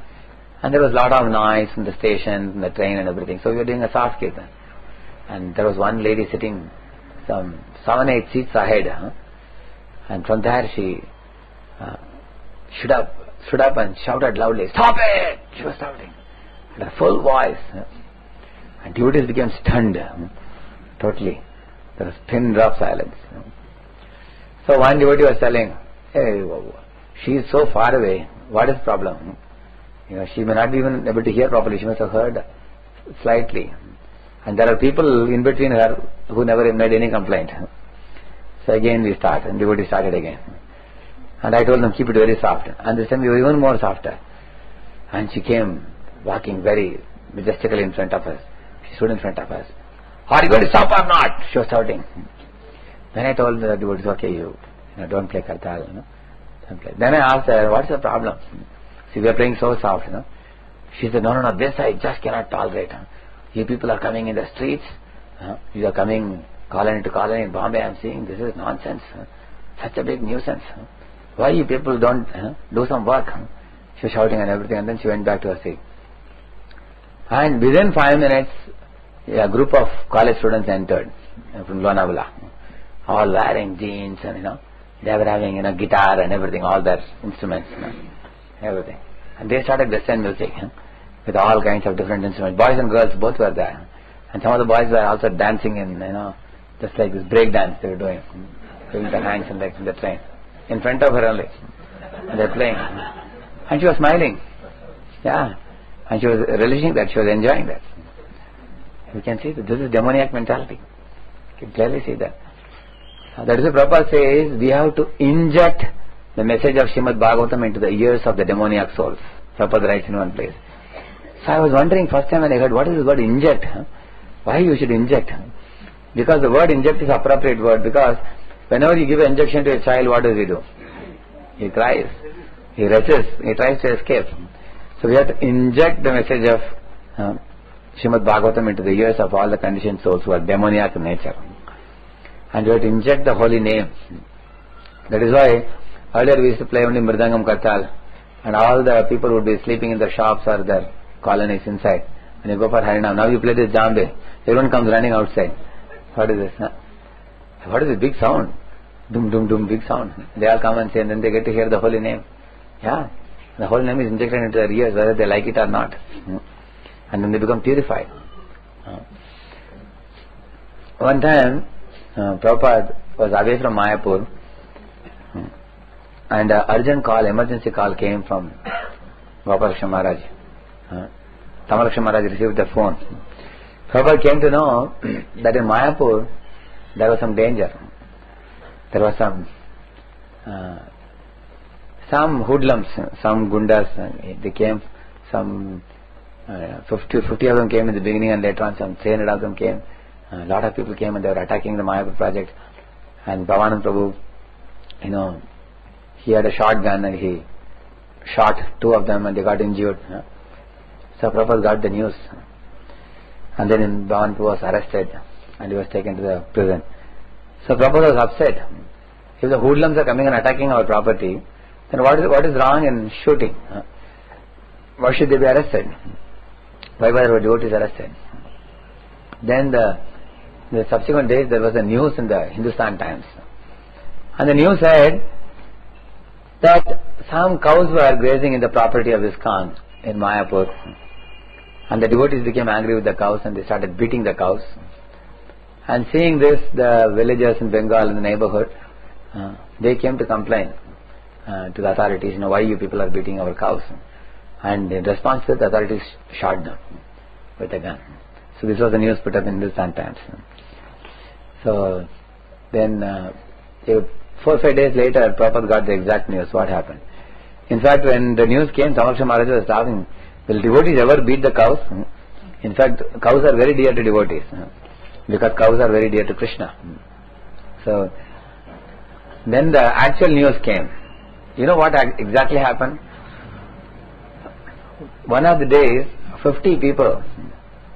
and there was a lot of noise from the station, from the train and everything. So we were doing a soft kirtan, and there was one lady sitting some 7-8 seats ahead, and from there she stood up and shouted loudly, "Stop it!" She was shouting at a full voice, and devotees became stunned, totally. There was pin drop silence. So one devotee was telling, "Hey, she is so far away. What is the problem? She may not be even able to hear properly. She must have heard slightly. And there are people in between her who never made any complaint." So again we start, and devotee started again. And I told them, keep it very soft. And this time we were even more softer. And she came walking very majestically in front of us. She stood in front of us. "Are you going to stop or not?" She was shouting. Then I told the devotees, "Okay, you don't play kartal, don't play." Then I asked her, "What's the problem?" See, we are playing so soft, She said, "No, this I just cannot tolerate. You people are coming in the streets. You are coming colony to colony in Bombay. I am seeing this is nonsense. Such a big nuisance. Why you people don't do some work?" She was shouting and everything, and then she went back to her seat. And within 5 minutes, a group of college students entered from Lonavala, all wearing jeans, and they were having guitar and everything, all their instruments, everything. And they started Western music with all kinds of different instruments. Boys and girls both were there, and some of the boys were also dancing in just like this break dance they were doing their hands and legs in the train in front of her only, and they're playing, and she was smiling, and she was relishing that, she was enjoying that. You can see that this is demoniac mentality. You can clearly see that. That is why Prabhupada says we have to inject the message of Srimad Bhagavatam into the ears of the demoniac souls. Prabhupada writes in one place. So I was wondering first time when I heard, what is the word inject? Why you should inject? Because the word inject is appropriate word, because whenever you give an injection to a child, what does he do? He cries, he rushes, he tries to escape. So we have to inject the message of Srimad Bhagavatam into the ears of all the conditioned souls who are demoniac in nature. And we have to inject the holy name. That is why earlier we used to play only Mridangam Kartal, and all the people would be sleeping in their shops or their colonies inside. And you go for Harinam. Now you play this Jambe. Everyone comes running outside. What is this? What is this big sound? Dum dum dum, big sound. They all come and say, and then they get to hear the holy name. The holy name is injected into their ears, whether they like it or not. And then they become purified. One time, Prabhupada was away from Mayapur, and urgent call, emergency call came from Gopalakrishna Maharaj. Tamalakrishna Maharaj received the phone. Prabhupada came to know that in Mayapur there was some danger. There was some some hoodlums, some gundas, they came, some 50 of them came in the beginning, and later on some 300 of them came. A lot of people came and they were attacking the Mayapur project. And Bhavanand Prabhu, he had a shotgun and he shot 2 of them and they got injured. So Prabhupada got the news. And then Bhavanand Prabhu was arrested and he was taken to the prison. So Prabhupada was upset. If the hoodlums are coming and attacking our property, then what is wrong in shooting? Why should they be arrested? Why were our devotees arrested? Then the subsequent days there was a news in the Hindustan Times. And the news said that some cows were grazing in the property of ISKCON in Mayapur. And the devotees became angry with the cows and they started beating the cows. And seeing this, the villagers in Bengal in the neighborhood, they came to complain to the authorities, why you people are beating our cows. And in response to it, the authorities shot them with a gun. So this was the news put up in Hindustan Times. So then 4 or 5 days later, Prabhupada got the exact news, what happened. In fact, when the news came, Samaksha Maharaj was asking, will devotees ever beat the cows? In fact, cows are very dear to devotees, because cows are very dear to Krishna. So then the actual news came. You know what exactly happened? One of the days, 50 people,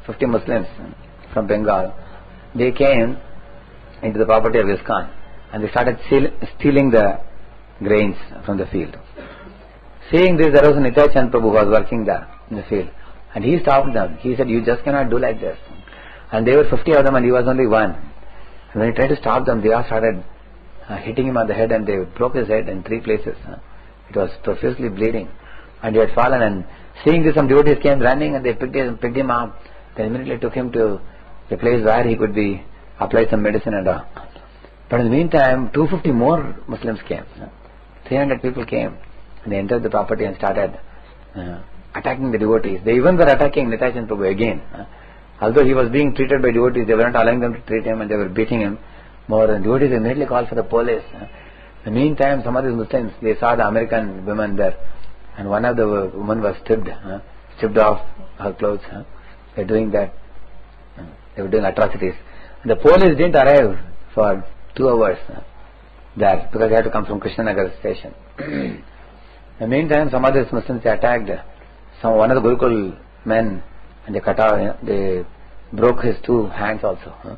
50 Muslims from Bengal, they came into the property of ISKCON and they started stealing the grains from the field. Seeing this, there was an etac Prabhu who was working there in the field, and he stopped them. He said, you just cannot do like this. And there were 50 of them and he was only one. And when he tried to stop them, they all started hitting him on the head and they broke his head in 3 places. It was profusely bleeding and he had fallen. And seeing this, some devotees came running and they picked him up. They immediately took him to the place where he could be applied some medicine and all. But in the meantime, 250 more Muslims came. 300 people came and they entered the property and started attacking the devotees. They even were attacking Nityananda Prabhu again. Although he was being treated by devotees, they were not allowing them to treat him and they were beating him more. And devotees immediately called for the police. In the meantime, some of these Muslims, they saw the American women there, and one of the women was stripped off her clothes. They were doing that. They were doing atrocities. And the police didn't arrive for 2 hours there because they had to come from Krishnanagar station. In the meantime, some of these Muslims, they attacked one of the Gurukul men and they cut off, they broke his 2 hands also.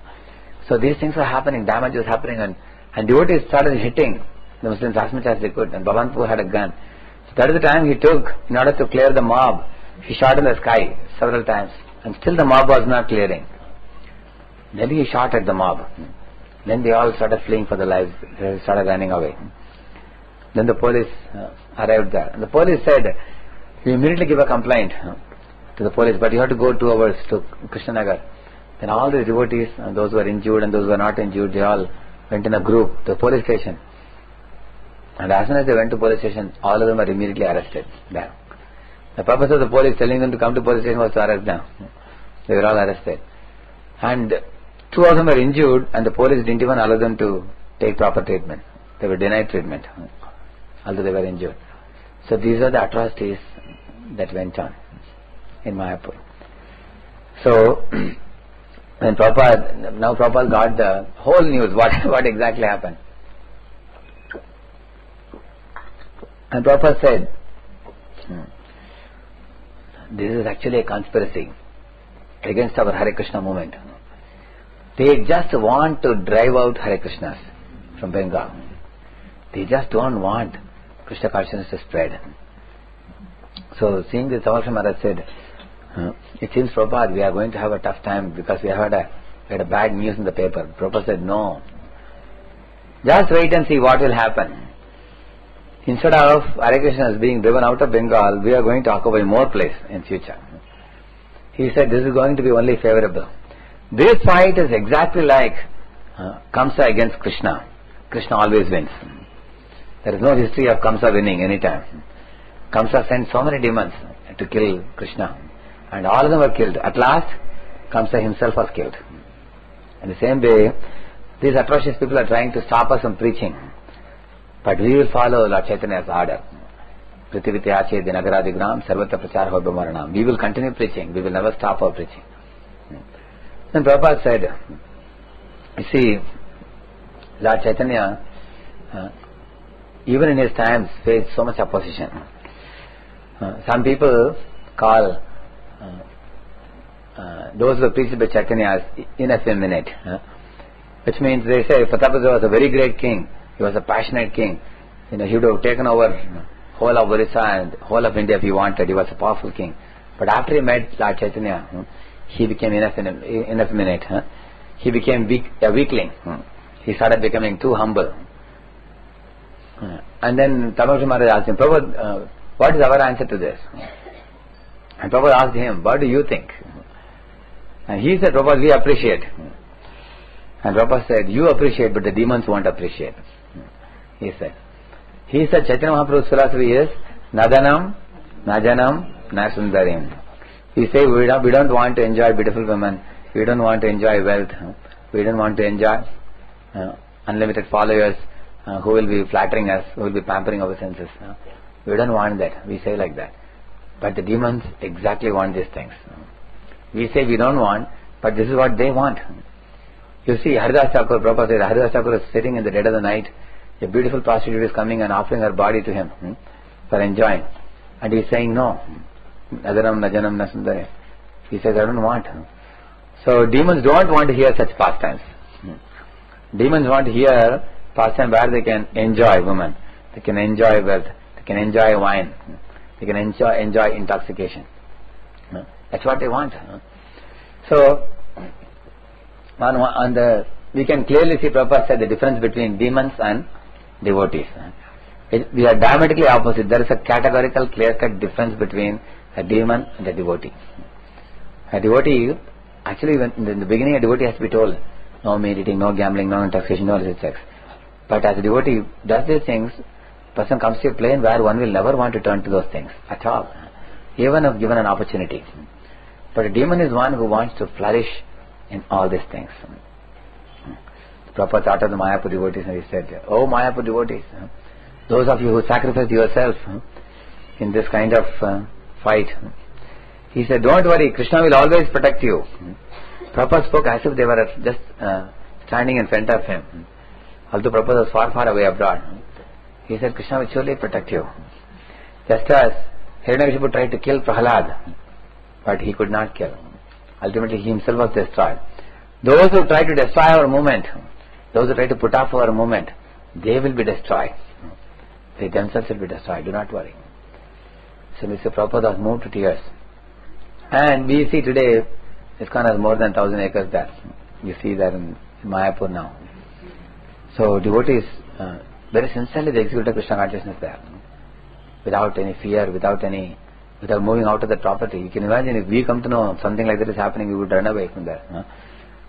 So these things were happening, damage was happening, and devotees started hitting the Muslims as much as they could, and Bhavan Prabhu had a gun. So that is the time he took, in order to clear the mob, he shot in the sky several times, and still the mob was not clearing. Then he shot at the mob. Then they all started fleeing for their lives, they started running away. Then the police arrived there, and the police said, you immediately give a complaint to the police, but you have to go 2 hours to Krishnanagar. Then all the devotees, and those who were injured and those who were not injured, they all went in a group to the police station. And as soon as they went to police station, all of them were immediately arrested there. The purpose of the police telling them to come to police station was to arrest them. They were all arrested. And 2 of them were injured, and the police didn't even allow them to take proper treatment. They were denied treatment, although they were injured. So these are the atrocities that went on in Mayapur. So when Prabhupada got the whole news, what exactly happened. And Prabhupada said, this is actually a conspiracy against our Hare Krishna movement. They just want to drive out Hare Krishnas from Bengal. They just don't want Krishna consciousness to spread. So seeing this, Samaksha Maharaj said, it seems, Prabhupada, we are going to have a tough time because we had a bad news in the paper. Prabhupada said, no. Just wait and see what will happen. Instead of Hare Krishnas being driven out of Bengal, we are going to occupy more place in future. He said, this is going to be only favorable. This fight is exactly like Kamsa against Krishna. Krishna always wins. There is no history of Kamsa winning any time. Kamsa sent so many demons to kill Krishna, and all of them were killed. At last, Kamsa himself was killed. In the same way, these atrocious people are trying to stop us from preaching. But we will follow Lord Chaitanya's order. Prithivityache dinagaradigram sarvatra prachar hoibamaranam. We will continue preaching. We will never stop our preaching. Then Prabhupada said, you see, Lord Chaitanya, even in his times, faced so much opposition. Some people call those who are preached by Chaitanya as ineffeminate, which means they say Pratapada was a very great king. He was a passionate king. He would have taken over whole of Orissa and whole of India if he wanted. He was a powerful king. But after he met Lord Chaitanya, he became ineffeminate. He became a weakling. He started becoming too humble. And then Tamasha Maharaj asked him, Prabhupada, what is our answer to this? And Prabhupada asked him, what do you think? And he said, Prabhupada, we appreciate. And Prabhupada said, you appreciate, but the demons won't appreciate. He said, Chaitanya Mahaprabhu's philosophy is Nadanam, Najanam, Nasundarim. He said, we don't want to enjoy beautiful women. We don't want to enjoy wealth. We don't want to enjoy unlimited followers who will be flattering us, who will be pampering our senses. We don't want that. We say like that. But the demons exactly want these things. We say we don't want, but this is what they want. You see, Haridas Thakur, Prabhupada said, Haridas Thakur is sitting in the dead of the night. A beautiful prostitute is coming and offering her body to him for enjoying. And he is saying, no. Nadanam, Najanam, Nasundarim. He says, I don't want. So demons don't want to hear such pastimes. Demons want to hear pastime where they can enjoy women, they can enjoy wealth, they can enjoy wine, they can enjoy intoxication. That's what they want. So, we can clearly see Prabhupada said the difference between demons and devotees. We are diametrically opposite. There is a categorical, clear-cut difference between a demon and a devotee. A devotee, actually, in the beginning, a devotee has to be told, no meat eating, no gambling, no intoxication, no illicit sex. But as a devotee does these things, person comes to a plane where one will never want to turn to those things at all, even if given an opportunity. But a demon is one who wants to flourish in all these things. Prabhupada thought of the Mayapur devotees and he said, oh Mayapur devotees, those of you who sacrificed yourself in this kind of fight, he said, don't worry, Krishna will always protect you. Prabhupada spoke as if they were just standing in front of him. Although Prabhupada was far, far away abroad, he said, Krishna will surely protect you. Just as Hiranyakashipu tried to kill Prahlad, but he could not kill. Ultimately he himself was destroyed. Those who try to destroy our movement, those who try to put off our movement, they will be destroyed. They themselves will be destroyed, do not worry. So Mr. Prabhupada was moved to tears. And we see today, ISKCON has more than 1,000 acres there. You see that in Mayapur now. So devotees, very sincerely they executed Krishna consciousness there. Without any fear, without moving out of the property. You can imagine if we come to know something like that is happening, we would run away from there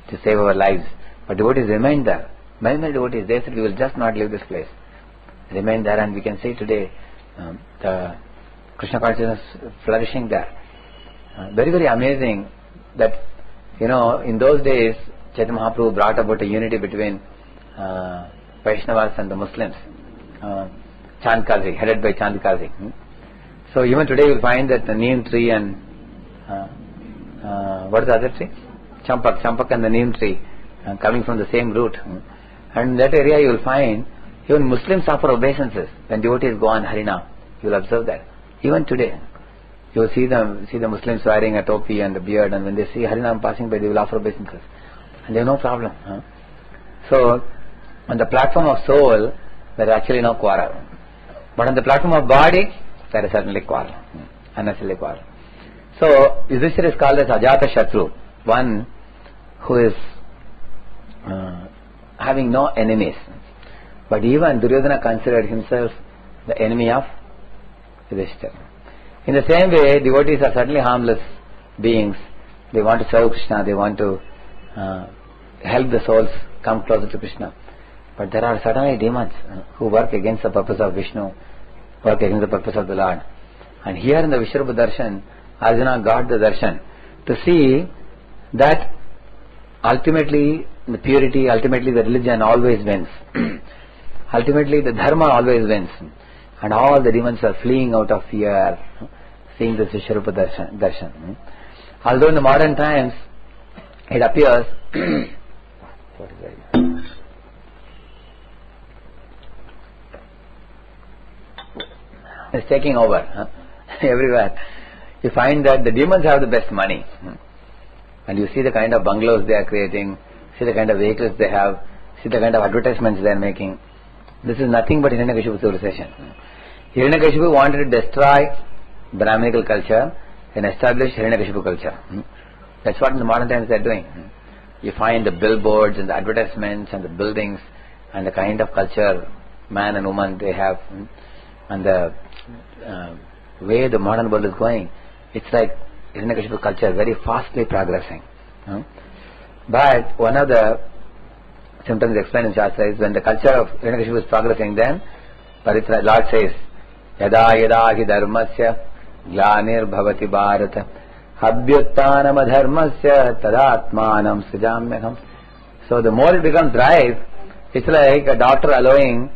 to save our lives. But devotees remain there. Many devotees, they said we will just not leave this place. Remain there, and we can see today the Krishna consciousness flourishing there. Very, very amazing that, in those days, Chaitanya Mahaprabhu brought about a unity between Vaishnavas and the Muslims. Chandkazi, headed by Chandkazi. So even today you will find that the neem tree and what is the other tree? Champak and the neem tree coming from the same root. And in that area you will find even Muslims offer obeisances when devotees go on Harinam. You will observe that. Even today you will see the Muslims wearing a topi and a beard, and when they see Harinam passing by they will offer obeisances. And they have no problem. So on the platform of soul there is actually no quarrel. But on the platform of body there is certainly quarrel, unnecessarily quarrel. So Yudhishthira is called as Ajata Shatru, one who is having no enemies. But even Duryodhana considered himself the enemy of Yudhishthira. In the same way, devotees are certainly harmless beings. They want to serve Krishna, they want to help the souls come closer to Krishna. But there are certainly demons who work against the purpose of Vishnu, work against the purpose of the Lord. And here in the Vishwarupa Darshan, Arjuna got the darshan to see that ultimately the purity, ultimately the religion always wins. ultimately the dharma always wins. And all the demons are fleeing out of fear, seeing this Vishwarupa darshan. Although in the modern times, it appears it's taking over everywhere. You find that the demons have the best money, and you see the kind of bungalows they are creating, see the kind of vehicles they have, see the kind of advertisements they are making. This is nothing but Hiranyakashipu civilization. Hiranyakashipu wanted to destroy Brahminical culture and establish Hiranyakashipu culture. That's what in the modern times they are doing. You find the billboards and the advertisements and the buildings and the kind of culture man and woman they have, and the way the modern world is going. It's like Hiranyakashipu culture very fastly progressing. But one of the symptoms explained in Shastra is when the culture of Hiranyakashipu is progressing, then Lord says, Yada yada hi dharmasya glanir bhavati bharata abhyuttanam adharmasya tadatmanam srijamyaham. So the more it becomes ripe, it's like a doctor allowing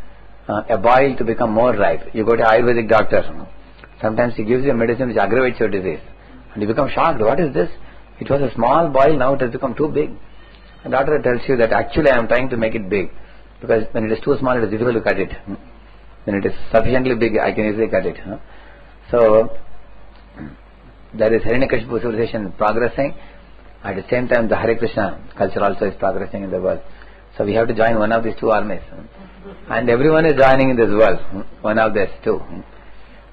a boil to become more ripe. You go to Ayurvedic doctor, sometimes he gives you a medicine which aggravates your disease, and you become shocked. What is this? It was a small boil, now it has become too big. The doctor tells you that actually I am trying to make it big, because when it is too small it is difficult to cut it. When it is sufficiently big, I can easily cut it. So there is Hiranyakashipu civilization progressing. At the same time, the Hare Krishna culture also is progressing in the world. So we have to join one of these two armies. And everyone is joining in this world, one of these two.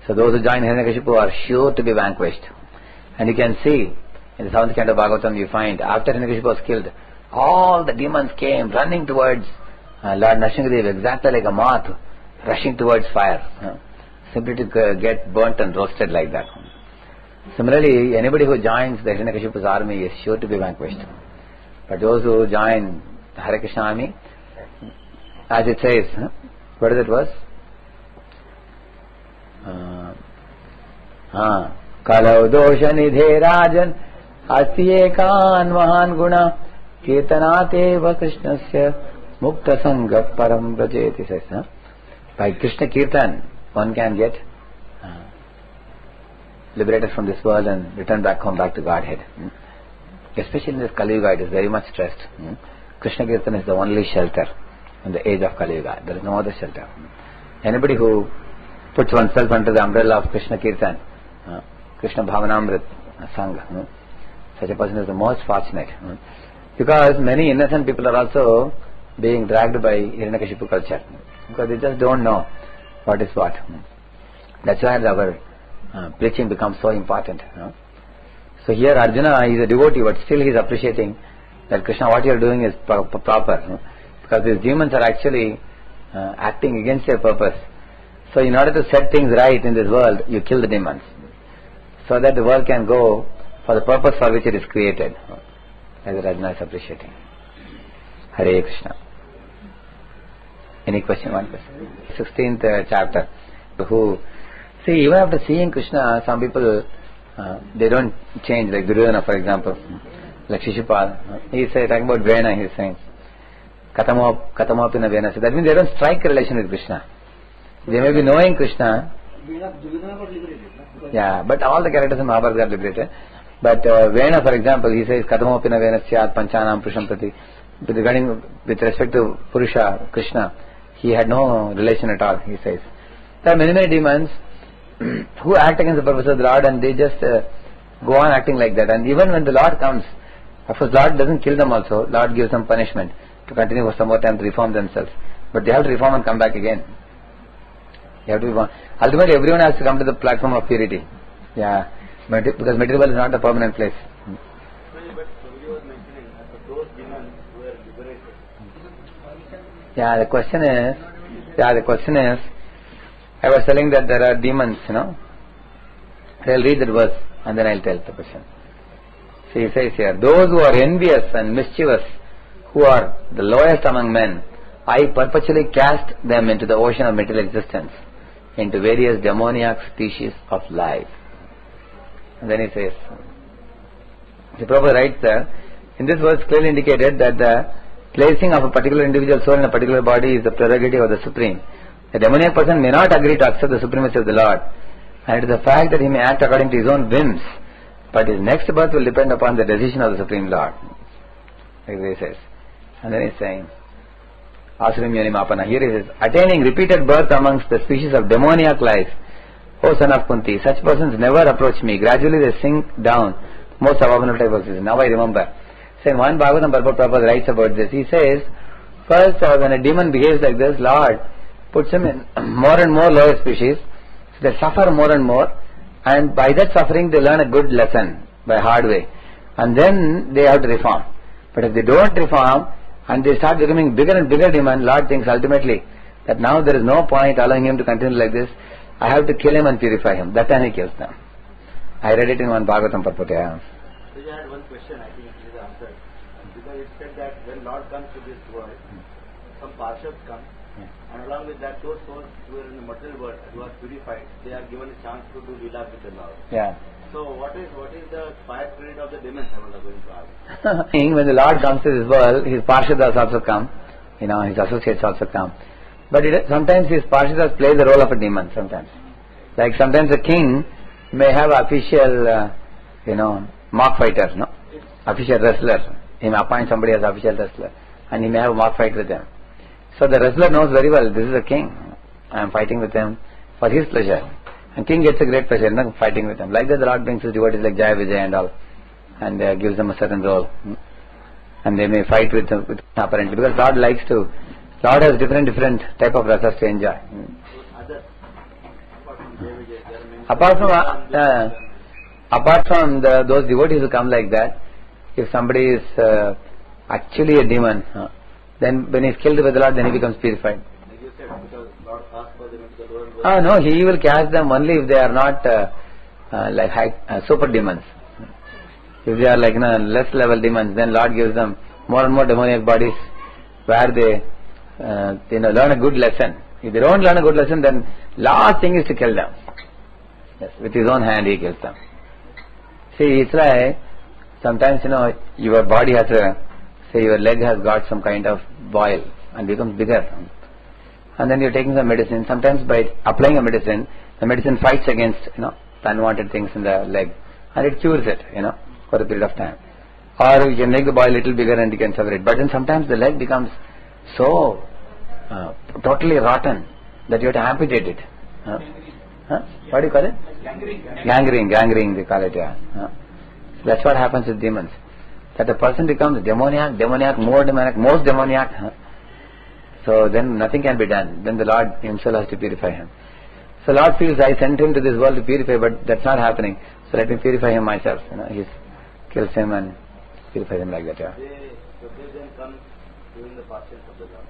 So those who join Hiranyakashipu are sure to be vanquished. And you can see, in the 7th canto of Bhagavatam, you find, after Hiranyakashipu was killed, all the demons came running towards Lord Nrsimhadev, exactly like a moth rushing towards fire, simply to get burnt and roasted like that. Similarly, anybody who joins the Hiranyakashipu's army is sure to be vanquished. But those who join the Hare Krishna army, as it says, what is it verse? Kalau dosha nidhe rajan asti ekan mahan guna kirtanateva krishnasya mukta sangha param brajeti, says. By Krishna Kirtan, one can get liberated from this world and return back home, back to Godhead. Especially in this Kali Yuga, it is very much stressed. Krishna Kirtan is the only shelter in the age of Kali Yuga. There is no other shelter. Anybody who puts oneself under the umbrella of Krishna Kirtan, Krishna Bhavanamrit Sangha, such a person is the most fortunate. Because many innocent people are also being dragged by Hiranyakashipu culture, because they just don't know what is what. That's why our preaching becomes so important. So here Arjuna is a devotee, but still he is appreciating that Krishna, what you are doing is proper, because these demons are actually acting against their purpose. So in order to set things right in this world, you kill the demons, so that the world can go for the purpose for which it is created. As Arjuna is appreciating. Hare Krishna. Any question? One question. 16th chapter. See, even after seeing Krishna, some people they don't change. Like Duryodhana, for example, like Shishupal, he is talking about Vena. He is saying Katamopina Vena. So that means they don't strike a relation with Krishna. They may be knowing Krishna. Yeah, but all the characters in Mahabharata got liberated. But Vena, for example, he says Katamopina Vena Syat Panchanam Purusham Prati. With respect to Purusha, Krishna, he had no relation at all, he says. There are many demons who act against the purpose of the Lord, and they just go on acting like that. And even when the Lord comes, of course Lord doesn't kill them also. Lord gives them punishment to continue for some more time to reform themselves. But they have to reform and come back again. You have to reform. Ultimately everyone has to come to the platform of purity. Yeah, because material world is not a permanent place. Yeah, the question is, I was telling that there are demons, I'll read that verse and then I'll tell the question. See, he says here, those who are envious and mischievous, who are the lowest among men, I perpetually cast them into the ocean of material existence, into various demoniac species of life. And then he says, the Prabhupada writes there, in this verse clearly indicated that the placing of a particular individual soul in a particular body is the prerogative of the Supreme. The demoniac person may not agree to accept the supremacy of the Lord, and it is the fact that he may act according to his own whims, but his next birth will depend upon the decision of the Supreme Lord. Like he says. And then he is saying, Asurim Yonimapana. Here he says, attaining repeated birth amongst the species of demoniac life, O son of Kunti, such persons never approach me. Gradually they sink down. Most abominable type of species. Now I remember. So in one Bhagavatam, Prabhupada writes about this. He says, first when a demon behaves like this, Lord puts him in more and more lower species. So they suffer more and more. And by that suffering they learn a good lesson by hard way. And then they have to reform. But if they don't reform and they start becoming bigger and bigger demon, Lord thinks ultimately that now there is no point allowing him to continue like this. I have to kill him and purify him. That time he kills them. I read it in one Bhagavatam Purport. So you had one question, I think it is answered. Because it said that when Lord comes to this world, some parshads come, and along with that, those souls who are in the material world, who are purified, they are given a chance to do lila with the Lord. Yeah. So what is the fire spirit of the demons? I was going to ask. When the Lord comes to this world, his parshadas also come, his associates also come. But sometimes his parshadas play the role of a demon sometimes. Like sometimes a king may have official, mock fighter, official wrestler. He may appoint somebody as official wrestler and he may have a mock fight with them. So the wrestler knows very well, this is a king. I am fighting with him for his pleasure. And king gets a great pleasure in fighting with him. Like that the Lord brings his devotees like Jaya, Vijay and all. And gives them a certain role. And they may fight with apparently. Because Lord has different type of rasas to enjoy. Apart from those devotees who come like that, if somebody is actually a demon, then when he is killed by the Lord, then he becomes purified. Like you said, because Lord asked for them to the lower world. No, he will catch them only if they are not like super demons. If they are like less level demons, then Lord gives them more and more demoniac bodies where they learn a good lesson. If they don't learn a good lesson, then last thing is to kill them. Yes, with his own hand he kills them. See, it's like sometimes your body has your leg has got some kind of boil and becomes bigger. And then you're taking some medicine. Sometimes by applying a medicine, the medicine fights against the unwanted things in the leg and it cures it, for a period of time. Or you can make the boil a little bigger and you can sever it. But then sometimes the leg becomes so totally rotten that you have to amputate it. What do you call it? Gangrene they call it. So that's what happens with demons. That a person becomes demoniac, more demoniac, most demoniac. So then nothing can be done. Then the Lord himself has to purify him. So Lord feels, I sent him to this world to purify, but that's not happening. So let me purify him myself. He kills him and purifies him like that. They then come during the pastimes of the Lord.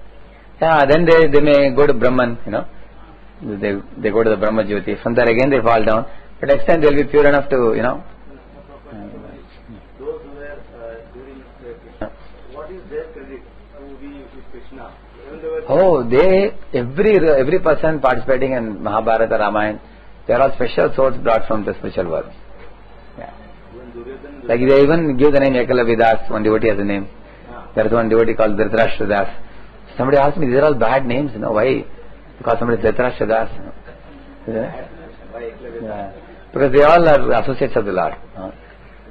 Yeah, then they may go to Brahman, they go to the Brahma Jyoti. From there again they fall down. But next time they will be pure enough to, Those who were during Krishna, what is their credit to be with Krishna? Every person participating in Mahabharata, Ramayana, they are all special souls brought from the spiritual world. Yeah. Like they even give the name Ekalavidas, one devotee has a name. There is one devotee called Dhritarashtradas. Somebody asked me, these are all bad names, why? Because somebody is Dhritarashtradas. Yeah. Because they all are associates of the Lord.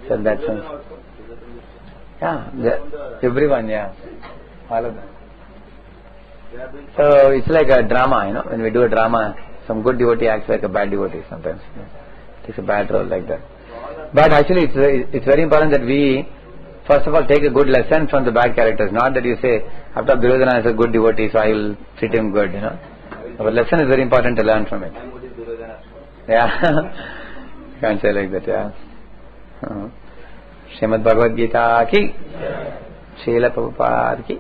So in that sense. Yeah, everyone, all of them. So it's like a drama, when we do a drama, some good devotee acts like a bad devotee sometimes. Takes a bad role like that. But actually it's very important that we first of all take a good lesson from the bad characters. Not that you say, after Duryodhana is a good devotee, so I will treat him good, Our lesson is very important to learn from it. Yeah. Can't say like that, yeah. Srimad Bhagavad-gītā ki, Srila Prabhupada ki.